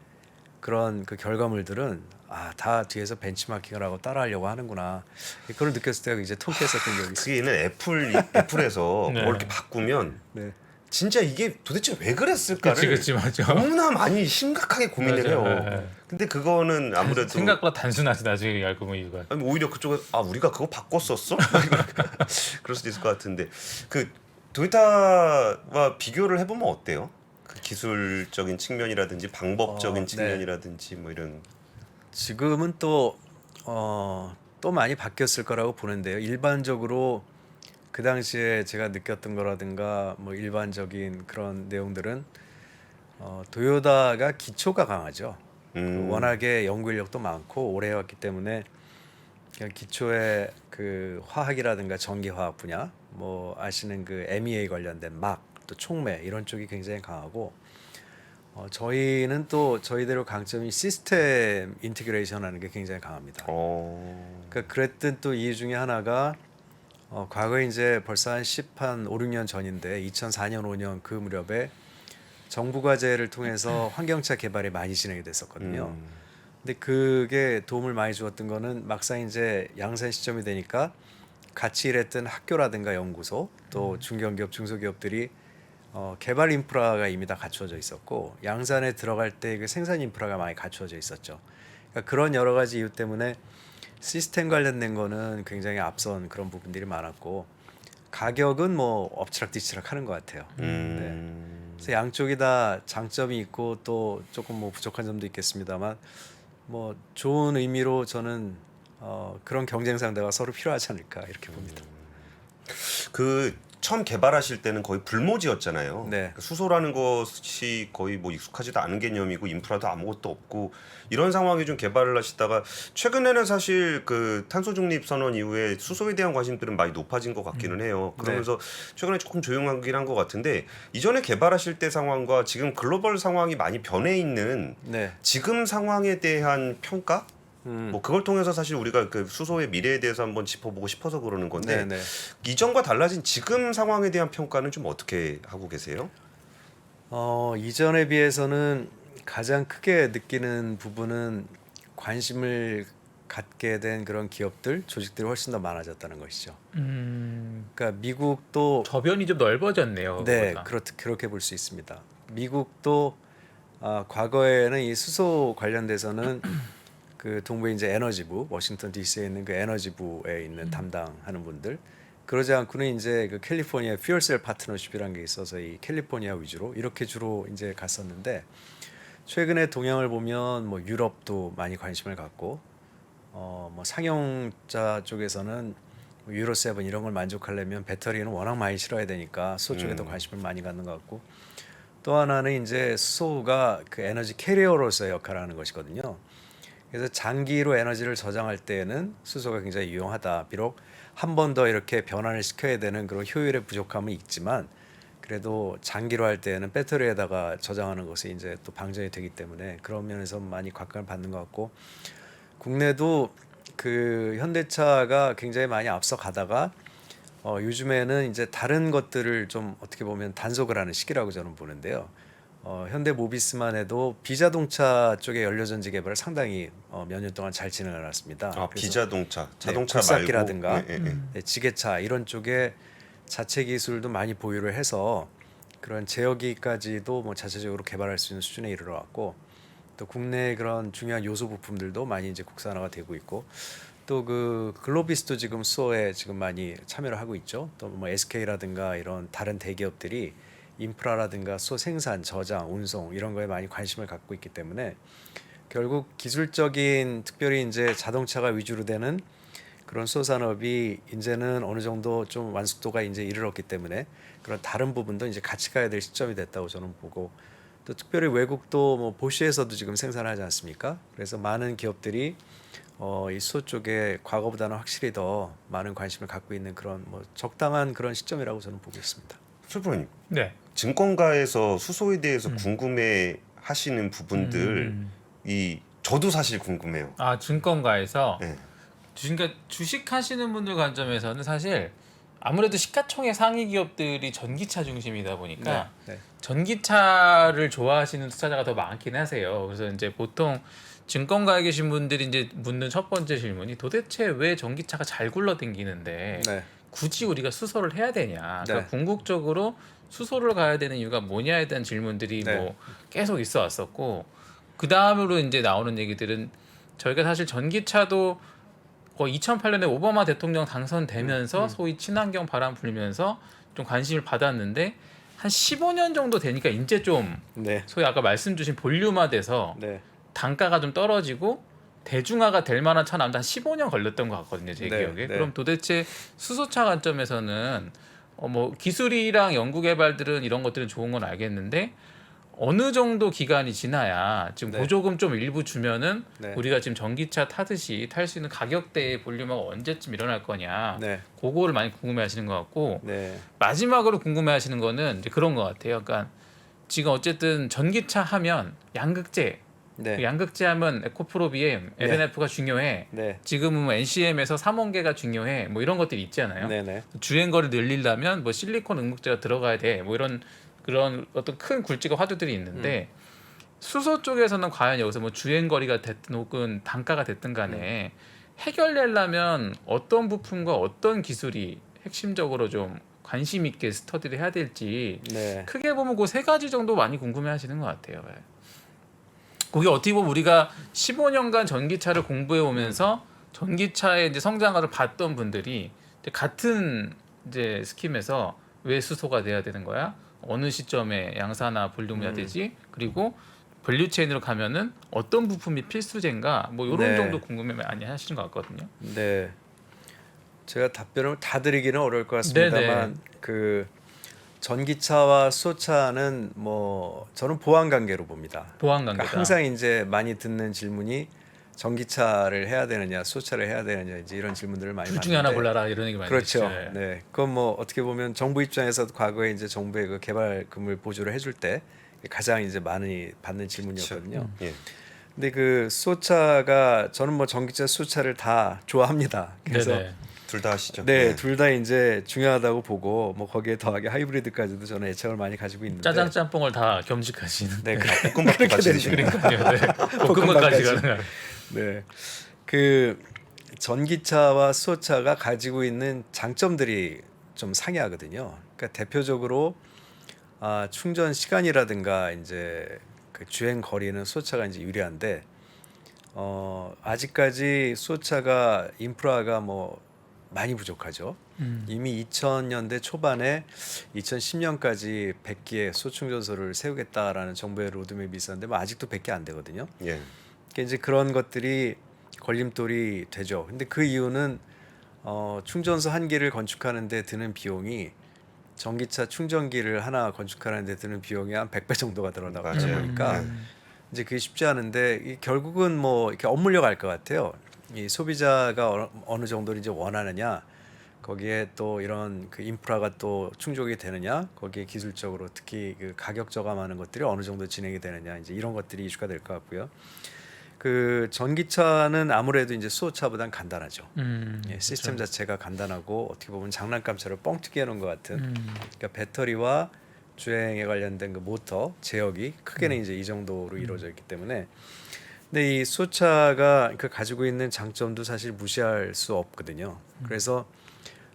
그런 그 결과물들은 다 뒤에서 벤치마킹을 하고 따라하려고 하는구나. 그걸 느꼈을 때가 이제 통쾌했었던 적이 있어요. 그게는 애플에서 네. 뭘 이렇게 바꾸면 네. 진짜 이게 도대체 왜 그랬을까를 그치 맞아. 너무나 많이 심각하게 고민을 해요. 맞아. 근데 그거는 아무래도 생각보다 단순하지 나중에 알고 보면 이유가. 아니, 오히려 그쪽은 우리가 그거 바꿨었어? 그럴 수도 있을 것 같은데 그 도요타와 비교를 해보면 어때요? 그 기술적인 측면이라든지 방법적인 네. 측면이라든지 뭐 이런. 지금은 또 많이 바뀌었을 거라고 보는데요. 일반적으로 그 당시에 제가 느꼈던 거라든가 뭐 일반적인 그런 내용들은 도요타가 기초가 강하죠. 워낙에 연구 인력도 많고 오래 해왔기 때문에 그냥 기초의 그 화학이라든가 전기화학 분야, 뭐 아시는 그 MEA 관련된 막 또 촉매 이런 쪽이 굉장히 강하고 저희는 또 저희대로 강점이 시스템 인티그레이션 하는 게 굉장히 강합니다. 그러니까 그랬던 또 이유 중에 하나가 과거에 이제 벌써 한 5, 6년 전인데 2004년, 5년 그 무렵에 정부 과제를 통해서 환경차 개발이 많이 진행이 됐었거든요. 근데 그게 도움을 많이 주었던 거는 막상 이제 양산 시점이 되니까 같이 일했던 학교라든가 연구소 또 중견기업, 중소기업들이 개발 인프라가 이미 다 갖추어져 있었고 양산에 들어갈 때 그 생산 인프라가 많이 갖추어져 있었죠. 그러니까 그런 여러 가지 이유 때문에 시스템 관련된 거는 굉장히 앞선 그런 부분들이 많았고 가격은 뭐 엎치락뒤치락 하는 것 같아요. 네. 그래서 양쪽이 다 장점이 있고 또 조금 뭐 부족한 점도 있겠습니다만 뭐 좋은 의미로 저는 그런 경쟁 상대가 서로 필요하지 않을까 이렇게 봅니다. 그 처음 개발하실 때는 거의 불모지였잖아요. 네. 그러니까 수소라는 것이 거의 뭐 익숙하지도 않은 개념이고 인프라도 아무것도 없고 이런 상황에 좀 개발을 하시다가 최근에는 사실 그 탄소 중립 선언 이후에 수소에 대한 관심들은 많이 높아진 것 같기는 해요. 그러면서 최근에 조금 조용하긴 한 것 같은데 이전에 개발하실 때 상황과 지금 글로벌 상황이 많이 변해 있는 네. 지금 상황에 대한 평가? 뭐 그걸 통해서 사실 우리가 그 수소의 미래에 대해서 한번 짚어보고 싶어서 그러는 건데 네. 이전과 달라진 지금 상황에 대한 평가는 좀 어떻게 하고 계세요? 이전에 비해서는 가장 크게 느끼는 부분은 관심을 갖게 된 그런 기업들, 조직들이 훨씬 더 많아졌다는 것이죠. 그러니까 미국도 저변이 좀 넓어졌네요. 네, 그거보다. 그렇게 볼 수 있습니다. 미국도 과거에는 이 수소 관련돼서는 그 동부에 이제 에너지부, 워싱턴 D.C.에 있는 그 에너지부에 있는 담당하는 분들, 그러지 않고는 이제 그 캘리포니아 퓨얼셀 파트너십이라는 게 있어서 이 캘리포니아 위주로 이렇게 주로 이제 갔었는데 최근에 동향을 보면 뭐 유럽도 많이 관심을 갖고 뭐 상용차 쪽에서는 뭐 유로 7 이런 걸 만족하려면 배터리는 워낙 많이 실어야 되니까 수소 쪽에도 관심을 많이 갖는 것 같고 또 하나는 이제 수소가 그 에너지 캐리어로서의 역할을 하는 것이거든요. 그래서 장기로 에너지를 저장할 때에는 수소가 굉장히 유용하다. 비록 한 번 더 이렇게 변환을 시켜야 되는 그런 효율의 부족함은 있지만 그래도 장기로 할 때에는 배터리에다가 저장하는 것이 이제 또 방전이 되기 때문에 그런 면에서 많이 각광을 받는 것 같고 국내도 그 현대차가 굉장히 많이 앞서 가다가 요즘에는 이제 다른 것들을 좀 어떻게 보면 단속을 하는 시기라고 저는 보는데요. 현대모비스만 해도 비자동차 쪽의 연료전지 개발을 상당히 몇 년 동안 잘 진행해 왔습니다. 아, 비자동차, 자동차 굴삭기라든가 말고 네, 지게차 이런 쪽에 자체 기술도 많이 보유를 해서 그런 제어기까지도 뭐 자체적으로 개발할 수 있는 수준에 이르러 왔고 또 국내 그런 중요한 요소 부품들도 많이 이제 국산화가 되고 있고 또 그 글로비스도 지금 수소에 지금 많이 참여를 하고 있죠. 또 뭐 SK라든가 이런 다른 대기업들이 인프라라든가 수소 생산, 저장, 운송 이런 거에 많이 관심을 갖고 있기 때문에 결국 기술적인 특별히 이제 자동차가 위주로 되는 그런 수소 산업이 이제는 어느 정도 좀 완숙도가 이제 이르렀기 때문에 그런 다른 부분도 이제 같이 가야 될 시점이 됐다고 저는 보고 또 특별히 외국도 뭐 보쉬에서도 지금 생산하지 않습니까? 그래서 많은 기업들이 이 수소 쪽에 과거보다는 확실히 더 많은 관심을 갖고 있는 그런 뭐 적당한 그런 시점이라고 저는 보고 있습니다. 최프로님, 네. 증권가에서 수소에 대해서 궁금해 하시는 부분들 이 저도 사실 궁금해요. 아 증권가에서 네. 그러니까 주식하시는 분들 관점에서는 사실 아무래도 시가총액 상위 기업들이 전기차 중심이다 보니까 네. 전기차를 좋아하시는 투자자가 더 많긴 하세요. 그래서 이제 보통 증권가에 계신 분들이 이제 묻는 첫 번째 질문이 도대체 왜 전기차가 잘 굴러댕기는데 네. 굳이 우리가 수소를 해야 되냐? 그러니까 네. 궁극적으로 수소를 가야 되는 이유가 뭐냐에 대한 질문들이 네. 뭐 계속 있어 왔었고 그 다음으로 이제 나오는 얘기들은 저희가 사실 전기차도 거의 2008년에 오바마 대통령 당선되면서 소위 친환경 바람 불면서 좀 관심을 받았는데 한 15년 정도 되니까 이제 좀 네. 소위 아까 말씀 주신 볼륨화돼서 네. 단가가 좀 떨어지고 대중화가 될 만한 차 나오는데 한 15년 걸렸던 것 같거든요, 제 네, 기억에. 네. 그럼 도대체 수소차 관점에서는 뭐 기술이랑 연구 개발들은 이런 것들은 좋은 건 알겠는데 어느 정도 기간이 지나야 지금 네. 보조금 좀 일부 주면은 네. 우리가 지금 전기차 타듯이 탈 수 있는 가격대의 볼륨화가 언제쯤 일어날 거냐. 네. 그거를 많이 궁금해하시는 것 같고 네. 마지막으로 궁금해하시는 거는 이제 그런 것 같아요. 그러니까 지금 어쨌든 전기차 하면 양극재, 네. 양극재 하면 에코프로 BM, 네. LNF가 중요해. 네. 지금은 뭐 NCM에서 3원계가 중요해. 뭐 이런 것들이 있잖아요. 네. 네. 주행거리를 늘리려면 뭐 실리콘 응급제가 들어가야 돼. 뭐 이런 그런 어떤 큰 굵직한 화두들이 있는데 수소 쪽에서는 과연 여기서 뭐 주행거리가 됐든 혹은 단가가 됐든 간에 해결되려면 어떤 부품과 어떤 기술이 핵심적으로 좀 관심 있게 스터디를 해야 될지 네. 크게 보면 그 세 가지 정도 많이 궁금해하시는 것 같아요. 예. 그게 어떻게 보면 우리가 15년간 전기차를 공부해 오면서 전기차의 이제 성장을 봤던 분들이 이제 같은 이제 스킴에서 왜 수소가 돼야 되는 거야? 어느 시점에 양산화 볼륨해야 되지? 그리고 밸류체인으로 가면은 어떤 부품이 필수제인가? 뭐 이런 네. 정도 궁금해 많이 하시는 것 같거든요. 네. 제가 답변을 다 드리기는 어려울 것 같습니다만 네네. 그 전기차와 수소차는 뭐 저는 보완 관계로 봅니다. 보완 관계다. 그러니까 항상 이제 많이 듣는 질문이 전기차를 해야 되느냐, 수소차를 해야 되느냐 이제 이런 질문들을 많이 둘 중에 하나 받는데 골라라 이런 얘기 많이 그렇죠. 하시죠. 예. 네. 그건 뭐 어떻게 보면 정부 입장에서도 과거에 이제 정부의 그 개발금을 보조를 해줄 때 가장 이제 많이 받는 질문이었거든요. 예. 근데 그 수소차가 저는 뭐 전기차, 수소차를 다 좋아합니다. 그래서 네네. 둘 다 하시죠. 네, 둘 다 이제 중요하다고 보고 뭐 거기에 더하게 하이브리드까지도 저는 애착을 많이 가지고 있는데 짜장 짬뽕을 다 겸직하시는. 네, 볶음밥도 같이 드시고. 그러니까요. 네. 볶음밥까지 가능한. 네. 그 전기차와 수소차가 가지고 있는 장점들이 좀 상이하거든요. 그러니까 대표적으로 충전 시간이라든가 이제 그 주행 거리는 수소차가 이제 유리한데 아직까지 수소차가 인프라가 뭐 많이 부족하죠. 이미 2000년대 초반에 2010년까지 100개의 소충전소를 세우겠다라는 정부의 로드맵이 있었는데 뭐 아직도 100개 안 되거든요. 예. 그러니까 이제 그런 것들이 걸림돌이 되죠. 근데 그 이유는 충전소 한 개를 건축하는 데 드는 비용이 전기차 충전기를 하나 건축하는 데 드는 비용이 한 100배 정도가 들어가다 맞아요. 보니까 이제 그게 쉽지 않은데 결국은 뭐 이렇게 엇물려 갈 것 같아요. 이 소비자가 어느 정도를 이제 원하느냐, 거기에 또 이런 그 인프라가 또 충족이 되느냐, 거기에 기술적으로 특히 그 가격 저감하는 것들이 어느 정도 진행이 되느냐, 이제 이런 것들이 이슈가 될 것 같고요. 그 전기차는 아무래도 이제 수소차보다는 간단하죠. 예, 시스템 자체가 간단하고 어떻게 보면 장난감처럼 뻥튀기 해놓은 것 같은. 그러니까 배터리와 주행에 관련된 그 모터 제역이 크게는 이제 이 정도로 이루어져 있기 때문에. 근데 이 수소차가 그 가지고 있는 장점도 사실 무시할 수 없거든요. 그래서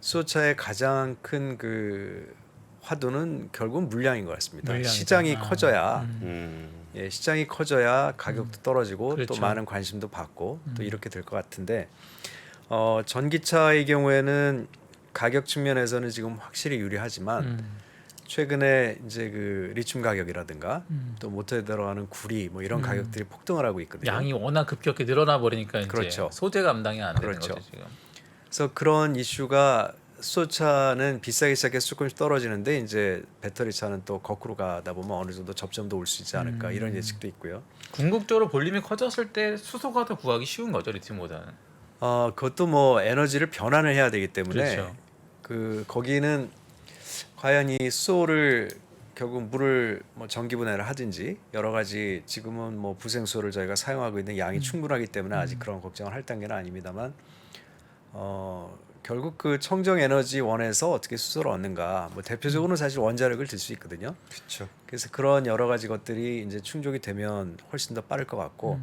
수소차의 가장 큰 그 화두는 결국 물량인 것 같습니다. 물량이다. 시장이 커져야 예, 시장이 커져야 가격도 떨어지고 그렇죠. 또 많은 관심도 받고 또 이렇게 될 것 같은데 전기차의 경우에는 가격 측면에서는 지금 확실히 유리하지만 최근에 이제 그 리튬 가격이라든가 또 모터에 들어가는 구리 뭐 이런 가격들이 폭등을 하고 있거든요. 양이 워낙 급격히 늘어나 버리니까 이제 그렇죠. 소재 감당이 안 되는 그렇죠. 거죠 지금. 그래서 그런 이슈가 수소차는 비싸기 시작해서 조금씩 떨어지는데 이제 배터리 차는 또 거꾸로 가다 보면 어느 정도 접점도 올 수 있지 않을까 이런 예측도 있고요. 궁극적으로 볼륨이 커졌을 때 수소가 더 구하기 쉬운 거죠, 리튬보다는. 그것도 뭐 에너지를 변환을 해야 되기 때문에 그렇죠. 그 거기는 과연 이 수소를 결국 물을 뭐 전기 분해를 하든지 여러 가지 지금은 뭐 부생수소를 저희가 사용하고 있는 양이 충분하기 때문에 아직 그런 걱정을 할 단계는 아닙니다만 결국 그 청정 에너지 원에서 어떻게 수소를 얻는가 뭐 대표적으로는 사실 원자력을 들 수 있거든요. 그렇죠. 그래서 그런 여러 가지 것들이 이제 충족이 되면 훨씬 더 빠를 것 같고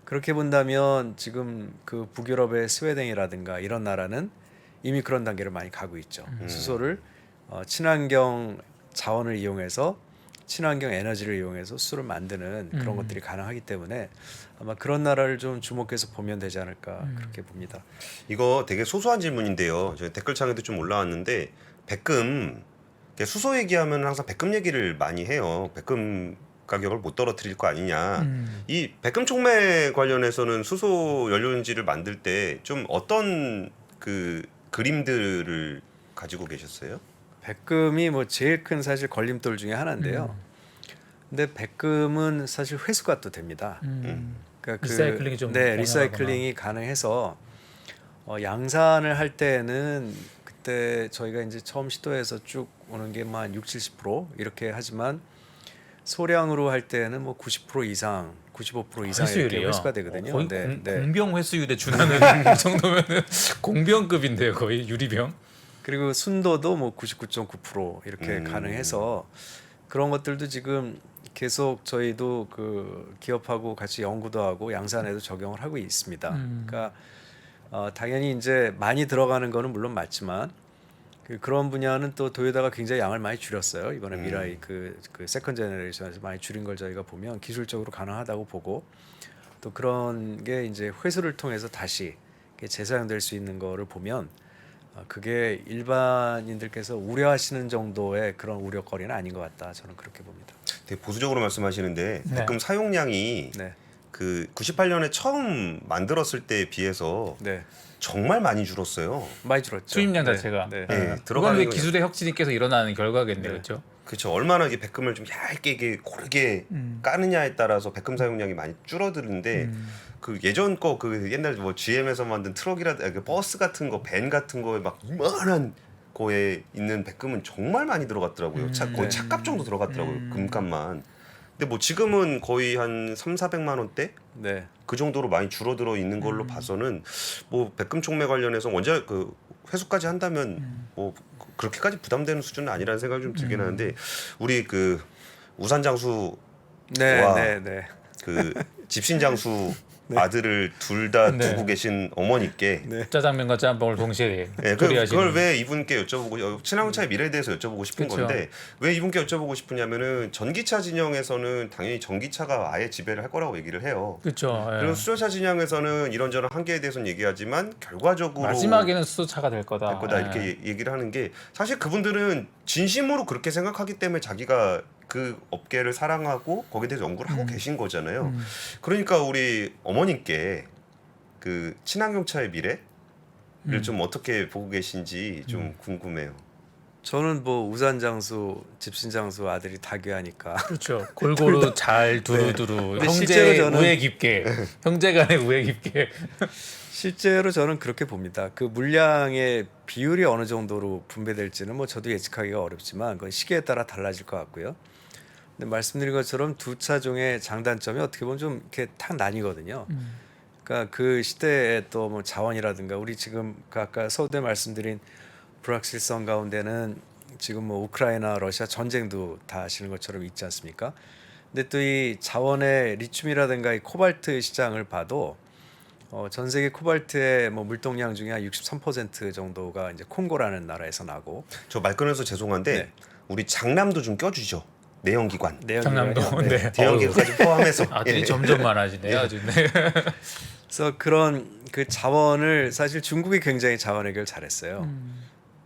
그렇게 본다면 지금 그 북유럽의 스웨덴이라든가 이런 나라는 이미 그런 단계를 많이 가고 있죠. 수소를 친환경 자원을 이용해서 친환경 에너지를 이용해서 수소를 만드는 그런 것들이 가능하기 때문에 아마 그런 나라를 좀 주목해서 보면 되지 않을까 그렇게 봅니다. 이거 되게 소소한 질문인데요. 저희 댓글창에도 좀 올라왔는데 백금 수소 얘기하면 항상 백금 얘기를 많이 해요. 백금 가격을 못 떨어뜨릴 거 아니냐. 이 백금 촉매 관련해서는 수소 연료인지를 만들 때 좀 어떤 그 그림들을 가지고 계셨어요? 백금이 뭐 제일 큰 사실 걸림돌 중에 하나인데요. 근데 백금은 사실 회수가 또 됩니다. 그러니까 리사이클링이 좀 네, 가능하구나. 리사이클링이 가능해서 양산을 할 때는 그때 저희가 이제 처음 시도해서 쭉 오는 게 뭐 한 60-70% 이렇게 하지만 소량으로 할 때는 뭐 90% 이상, 95% 이상 이렇게 회수율이요. 회수가 되거든요. 거의 네, 네. 공병 회수율에 준하는 이 정도면은 공병급인데요, 거의 유리병. 그리고 순도도 뭐 99.9% 이렇게 가능해서 그런 것들도 지금 계속 저희도 그 기업하고 같이 연구도 하고 양산에도 적용을 하고 있습니다. 그러니까 당연히 이제 많이 들어가는 거는 물론 맞지만 그런 분야는 또 도요타가 굉장히 양을 많이 줄였어요. 이번에 미라이 그 세컨 제너레이션에서 많이 줄인 걸 저희가 보면 기술적으로 가능하다고 보고 또 그런 게 이제 회수를 통해서 다시 재사용될 수 있는 거를 보면 그게 일반인들께서 우려하시는 정도의 그런 우려거리는 아닌 것 같다. 저는 그렇게 봅니다. 되게 보수적으로 말씀하시는데 네. 백금 사용량이 네, 그 98년에 처음 만들었을 때에 비해서 네, 정말 많이 줄었어요. 많이 줄었죠. 수입량 네, 자체가. 네. 네, 그건 들어가는 왜 거- 기술의 혁신이 계속 일어나는 결과겠네요, 네. 그렇죠? 그렇죠. 얼마나 이게 백금을 좀 얇게 이게 고르게 까느냐에 따라서 백금 사용량이 많이 줄어드는데 그 예전 거 그 옛날 뭐 GM에서 만든 트럭이라든가 그 버스 같은 거, 밴 같은 거에 막 이만한 거에 있는 백금은 정말 많이 들어갔더라고요. 거의 차값 정도 들어갔더라고요. 금값만. 근데 뭐 지금은 거의 한 300~400만 원대 네. 그 정도로 많이 줄어들어 있는 걸로 봐서는 뭐 백금 촉매 관련해서 원자 그 회수까지 한다면 뭐 그렇게까지 부담되는 수준은 아니라는 생각이 좀 들긴 하는데 우리 그 우산 장수 네, 와. 네, 네. 그 집신 장수 아들을 둘 다 네. 두고 계신 어머니께 네. 짜장면과 짬뽕을 동시에 네, 조리하시는. 그걸 왜 이분께 여쭤보고 친환경차의 미래에 대해서 여쭤보고 싶은 그쵸. 건데 왜 이분께 여쭤보고 싶으냐면은 전기차 진영에서는 당연히 전기차가 아예 지배를 할 거라고 얘기를 해요. 그렇죠. 예. 그리고 수소차 진영에서는 이런저런 한계에 대해서는 얘기하지만 결과적으로 마지막에는 수소차가 될 거다. 될 거다 예. 이렇게 얘기를 하는 게 사실 그분들은 진심으로 그렇게 생각하기 때문에 자기가 그 업계를 사랑하고 거기에 대해서 연구를 하고 계신 거잖아요. 그러니까 우리 어머님께 그 친환경차의 미래를 좀 어떻게 보고 계신지 좀 궁금해요. 저는 뭐 우산 장수, 집신 장수 아들이 다 귀하니까. 그렇죠. 골고루 잘 두루두루 근데 형제 실제로 저는- 우애 깊게 형제간의 우애 깊게. 실제로 저는 그렇게 봅니다. 그 물량의 비율이 어느 정도로 분배될지는 뭐 저도 예측하기가 어렵지만 그건 시기에 따라 달라질 것 같고요. 근데 말씀드린 것처럼 두 차종의 장단점이 어떻게 보면 좀 이렇게 탁 나뉘거든요. 그러니까 그 시대의 또 뭐 자원이라든가 우리 지금 그 아까 서두에 말씀드린 불확실성 가운데는 지금 뭐 우크라이나 러시아 전쟁도 다 아시는 것처럼 있지 않습니까? 근데 또 이 자원의 리튬이라든가 이 코발트 시장을 봐도 전 세계 코발트의 뭐 물동량 중에 한 63% 정도가 이제 콩고라는 나라에서 나고 저 말 끊어서 죄송한데 네. 우리 장남도 좀 껴주죠. 내연기관, 장남도. 네. 대연기관까지 포함해서. 아들이 예. 점점 많아지네요. 아주. 네. 그래서 그런 그 자원을 사실 중국이 굉장히 자원 해결 잘했어요.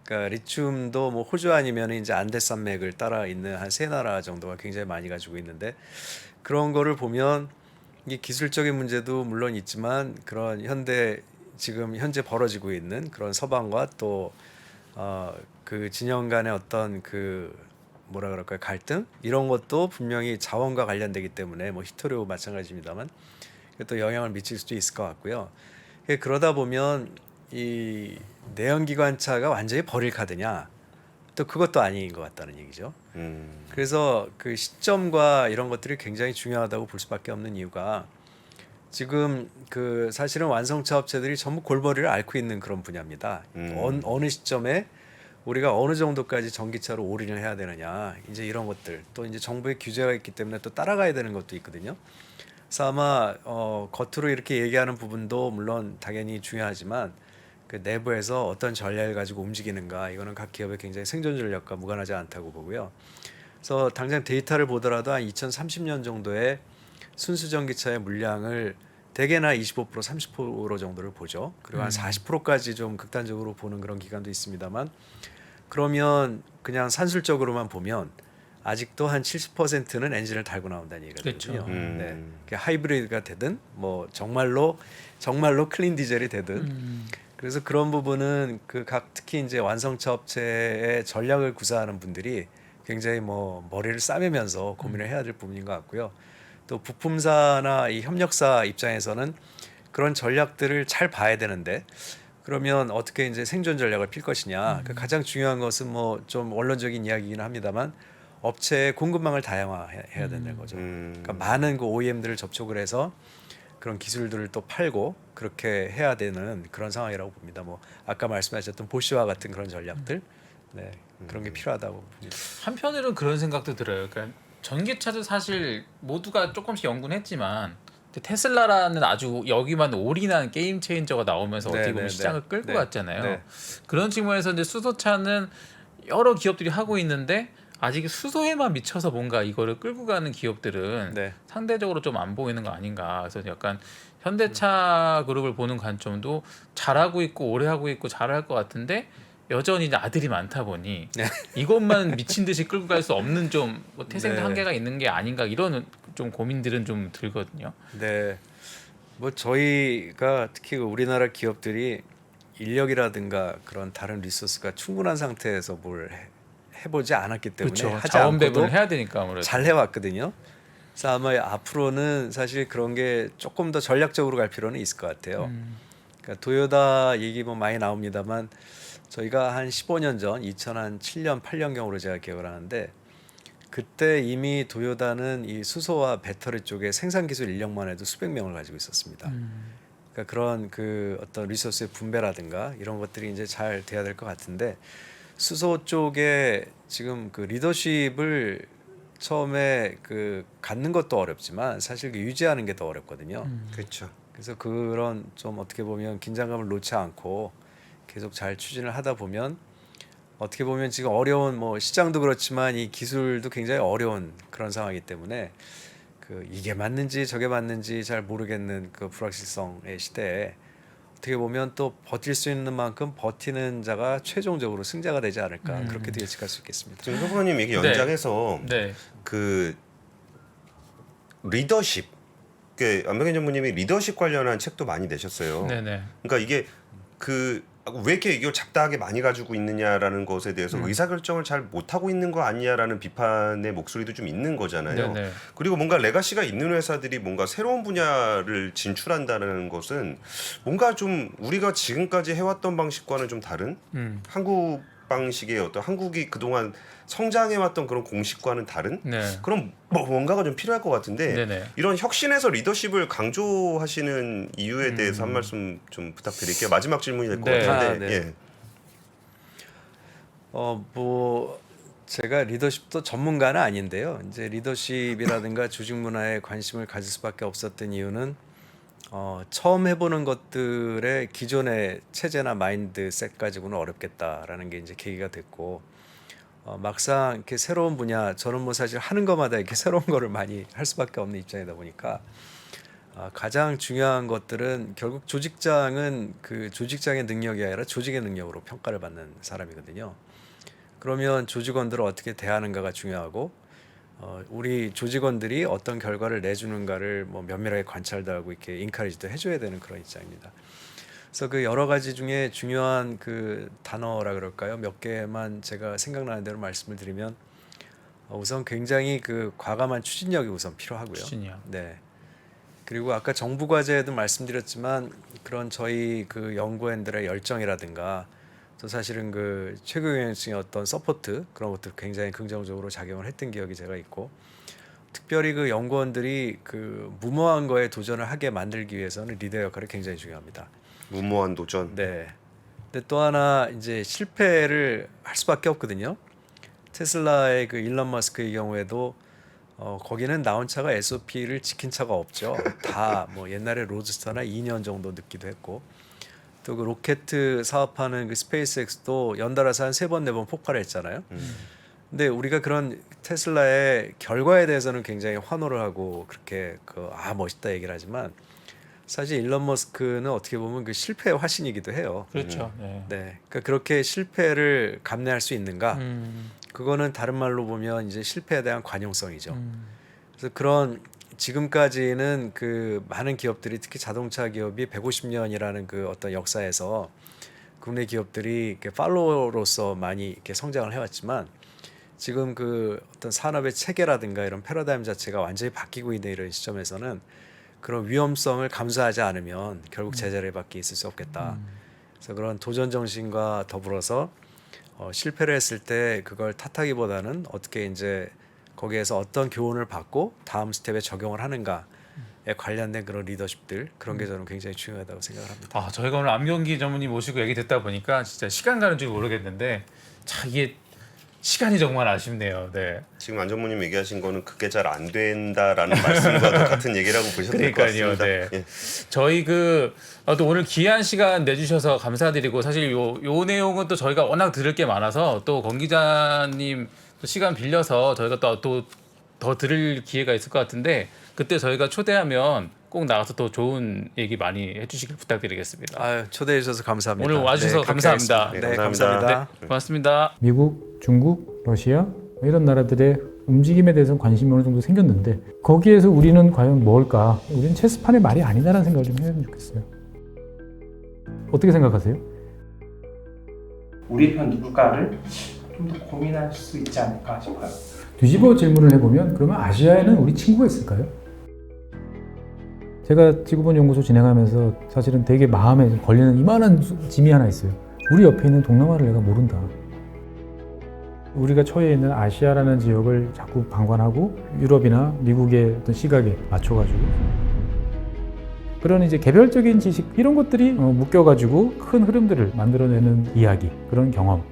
그러니까 리튬도 뭐 호주 아니면 이제 안데산맥을 따라 있는 한 세 나라 정도가 굉장히 많이 가지고 있는데 그런 거를 보면 이 기술적인 문제도 물론 있지만 그런 지금 현재 벌어지고 있는 그런 서방과 또 그 진영 간의 어떤 그 뭐라 그럴까요 갈등 이런 것도 분명히 자원과 관련되기 때문에 뭐 히토리오 마찬가지입니다만 또 영향을 미칠 수도 있을 것 같고요. 그러다 보면 이 내연기관차가 완전히 버릴 카드냐 또 그것도 아닌 것 같다는 얘기죠. 그래서 그 시점과 이런 것들이 굉장히 중요하다고 볼 수밖에 없는 이유가 지금 그 사실은 완성차 업체들이 전부 골머리를 앓고 있는 그런 분야입니다. 어느 시점에 우리가 어느 정도까지 전기차로 올인을 해야 되느냐 이제 이런 것들 또 이제 정부의 규제가 있기 때문에 또 따라가야 되는 것도 있거든요. 그래서 아마 겉으로 이렇게 얘기하는 부분도 물론 당연히 중요하지만 그 내부에서 어떤 전략을 가지고 움직이는가 이거는 각 기업의 굉장히 생존 전략과 무관하지 않다고 보고요. 그래서 당장 데이터를 보더라도 한 2030년 정도에 순수 전기차의 물량을 대개나 25% 30% 정도를 보죠. 그리고 한 40%까지 좀 극단적으로 보는 그런 기간도 있습니다만 그러면 그냥 산술적으로만 보면 아직도 한 70%는 엔진을 달고 나온다는 얘기거든요. 그렇죠. 네. 하이브리드가 되든 뭐 정말로 클린 디젤이 되든 그래서 그런 부분은 그 각 특히 이제 완성차 업체의 전략을 구사하는 분들이 굉장히 뭐 머리를 싸매면서 고민을 해야 될 부분인 것 같고요. 또 부품사나 이 협력사 입장에서는 그런 전략들을 잘 봐야 되는데 그러면 어떻게 이제 생존 전략을 필 것이냐. 그 가장 중요한 것은 뭐 좀 원론적인 이야기이긴 합니다만 업체의 공급망을 다양화해야 된다는 거죠. 그러니까 많은 그 OEM들을 접촉을 해서 그런 기술들을 또 팔고 그렇게 해야 되는 그런 상황이라고 봅니다. 뭐 아까 말씀하셨던 보쉬와 같은 그런 전략들, 네 그런 게 필요하다고 봅니다. 한편으로는 그런 생각도 들어요. 그러니까 전기차도 사실 모두가 조금씩 연구는 했지만 테슬라라는 아주 여기만 올인한 게임 체인저가 나오면서 네, 어떻게 보면 네, 시장을 네. 끌고 네. 갔잖아요. 네. 그런 측면에서 이제 수소차는 여러 기업들이 하고 있는데 아직 수소에만 미쳐서 뭔가 이거를 끌고 가는 기업들은 네. 상대적으로 좀 안 보이는 거 아닌가. 그래서 약간 현대차 그룹을 보는 관점도 잘하고 있고 오래 하고 있고 잘할 것 같은데 여전히 이제 아들이 많다 보니 네. 이것만 미친 듯이 끌고 갈 수 없는 좀뭐 태생도 네. 한계가 있는 게 아닌가 이런 좀 고민들은 좀 들거든요. 네. 뭐 저희가 특히 우리나라 기업들이 인력이라든가 그런 다른 리소스가 충분한 상태에서 뭘 해보지 않았기 때문에 그렇죠. 하지 자원 않고도 배분을 해야 되니까 아무래도. 잘 해왔거든요. 그래서 아마 앞으로는 사실 그런 게 조금 더 전략적으로 갈 필요는 있을 것 같아요. 그러니까 도요타 얘기 뭐 많이 나옵니다만 저희가 한 15년 전 2007년 8년 경으로 제가 기억을 하는데 그때 이미 도요타는 이 수소와 배터리 쪽에 생산 기술 인력만 해도 수백 명을 가지고 있었습니다. 그러니까 그런 그 어떤 리소스의 분배라든가 이런 것들이 이제 잘 돼야 될 것 같은데 수소 쪽에 지금 그 리더십을 처음에 그 갖는 것도 어렵지만 사실 그 유지하는 게 더 어렵거든요. 그렇죠. 그래서 그런 좀 어떻게 보면 긴장감을 놓지 않고 계속 잘 추진을 하다 보면 어떻게 보면 지금 어려운 뭐 시장도 그렇지만 이 기술도 굉장히 어려운 그런 상황이기 때문에 그 이게 맞는지 저게 맞는지 잘 모르겠는 그 불확실성의 시대에 어떻게 보면 또 버틸 수 있는 만큼 버티는 자가 최종적으로 승자가 되지 않을까 그렇게도 예측할 수 있겠습니다. 지금 효부님 얘기 연장해서 네. 그 리더십, 그 안병현 전무님이 리더십 관련한 책도 많이 내셨어요. 네네. 그러니까 이게 그 왜 이렇게 이걸 잡다하게 많이 가지고 있느냐라는 것에 대해서 의사결정을 잘 못하고 있는 거 아니냐라는 비판의 목소리도 좀 있는 거잖아요. 네네. 그리고 뭔가 레가시가 있는 회사들이 뭔가 새로운 분야를 진출한다는 것은 뭔가 좀 우리가 지금까지 해왔던 방식과는 좀 다른 한국 방식의 어떤 한국이 그동안 성장해왔던 그런 공식과는 다른 네. 그런 뭔가가 좀 필요할 것 같은데 네네. 이런 혁신에서 리더십을 강조하시는 이유에 대해서 한 말씀 좀 부탁드릴게요. 마지막 질문이 될 것 네. 같은데. 네. 예. 뭐 제가 리더십도 전문가는 아닌데요. 이제 리더십이라든가 조직 문화에 관심을 가질 수밖에 없었던 이유는 처음 해보는 것들의 기존의 체제나 마인드셋 가지고는 어렵겠다라는 게 이제 계기가 됐고 막상 이렇게 새로운 분야 저는 뭐 사실 하는 것마다 이렇게 새로운 거를 많이 할 수밖에 없는 입장이다 보니까 가장 중요한 것들은 결국 조직장은 그 조직장의 능력이 아니라 조직의 능력으로 평가를 받는 사람이거든요. 그러면 조직원들을 어떻게 대하는가가 중요하고 우리 조직원들이 어떤 결과를 내주는가를 뭐 면밀하게 관찰도 하고 이렇게 인카리지도 해줘야 되는 그런 입장입니다. 그래서 그 여러 가지 중에 중요한 그 단어라 그럴까요? 몇 개만 제가 생각나는 대로 말씀을 드리면 우선 굉장히 그 과감한 추진력이 우선 필요하고요. 추진력. 네. 그리고 아까 정부 과제에도 말씀드렸지만 그런 저희 그 연구원들의 열정이라든가 또 사실은 그 최고위원층의 어떤 서포트 그런 것들 굉장히 긍정적으로 작용을 했던 기억이 제가 있고 특별히 그 연구원들이 그 무모한 거에 도전을 하게 만들기 위해서는 리더 역할이 굉장히 중요합니다. 무모한 도전. 네. 근데 또 하나 이제 실패를 할 수밖에 없거든요. 테슬라의 그 일론 머스크의 경우에도 거기는 나온 차가 SOP를 지킨 차가 없죠. 다 뭐 옛날에 로드스터나 2년 정도 늦기도 했고 또 그 로켓 사업하는 그 스페이스X도 연달아서 한 3번 4번 폭발했잖아요. 근데 우리가 그런 테슬라의 결과에 대해서는 굉장히 환호를 하고 그렇게 멋있다 얘기를 하지만 사실 일론 머스크는 어떻게 보면 그 실패의 화신이기도 해요. 그렇죠. 네. 네. 그러니까 그렇게 실패를 감내할 수 있는가? 그거는 다른 말로 보면 이제 실패에 대한 관용성이죠. 그래서 그런 지금까지는 그 많은 기업들이 특히 자동차 기업이 150년이라는 그 어떤 역사에서 국내 기업들이 이렇게 팔로워로서 많이 이렇게 성장을 해왔지만 지금 그 어떤 산업의 체계라든가 이런 패러다임 자체가 완전히 바뀌고 있는 이런 시점에서는 그런 위험성을 감수하지 않으면 결국 제자리밖에 있을 수 없겠다. 그래서 그런 도전 정신과 더불어서 실패를 했을 때 그걸 탓하기보다는 어떻게 이제 거기에서 어떤 교훈을 받고 다음 스텝에 적용을 하는가에 관련된 그런 리더십들 그런 게 저는 굉장히 중요하다고 생각을 합니다. 아, 저희가 오늘 안병기 전문의 모시고 얘기 듣다 보니까 진짜 시간 가는 줄 모르겠는데 참 이게 시간이 정말 아쉽네요. 네. 지금 안 전무님 얘기하신 거는 그게 잘 안 된다라는 말씀과 똑같은 얘기라고 보셔도 될 것 그러니까요. 같습니다. 네. 예. 저희 또 오늘 귀한 시간 내주셔서 감사드리고 사실 요 내용은 또 저희가 워낙 들을 게 많아서 또 권 기자님 또 시간 빌려서 저희가 또 더 들을 기회가 있을 것 같은데 그때 저희가 초대하면 꼭 나가서 또 좋은 얘기 많이 해주시길 부탁드리겠습니다. 아유, 초대해 주셔서 감사합니다. 오늘 와주셔서 그렇게 감사합니다. 하겠습니다. 네, 네, 감사합니다. 감사합니다. 고맙습니다. 미국, 중국, 러시아 이런 나라들의 움직임에 대해서는 관심이 어느 정도 생겼는데 거기에서 우리는 과연 뭘까? 우리는 체스판의 말이 아니다라는 생각을 좀 해야 좋겠어요. 어떻게 생각하세요? 우리 편 누굴까를 좀 더 고민할 수 있지 않을까 싶어요. 뒤집어 질문을 해보면 그러면 아시아에는 우리 친구가 있을까요? 제가 지구본 연구소 진행하면서 사실은 되게 마음에 걸리는 이만한 짐이 하나 있어요. 우리 옆에 있는 동남아를 내가 모른다. 우리가 처해 있는 아시아라는 지역을 자꾸 방관하고 유럽이나 미국의 어떤 시각에 맞춰가지고 그런 이제 개별적인 지식 이런 것들이 묶여가지고 큰 흐름들을 만들어내는 이야기 그런 경험.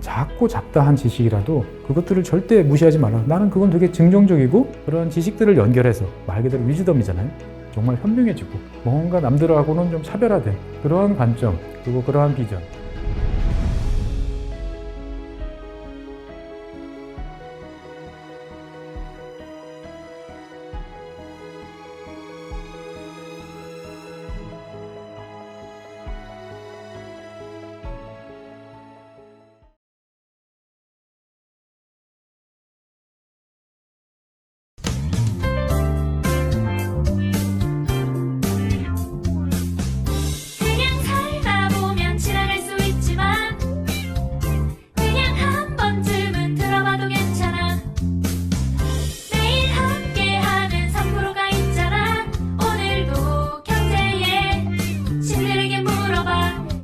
작고 잡다한 지식이라도 그것들을 절대 무시하지 말라. 나는 그건 되게 긍정적이고 그런 지식들을 연결해서 말 그대로 위즈덤이잖아요. 정말 현명해지고 뭔가 남들하고는 좀 차별화된 그러한 관점 그리고 그러한 비전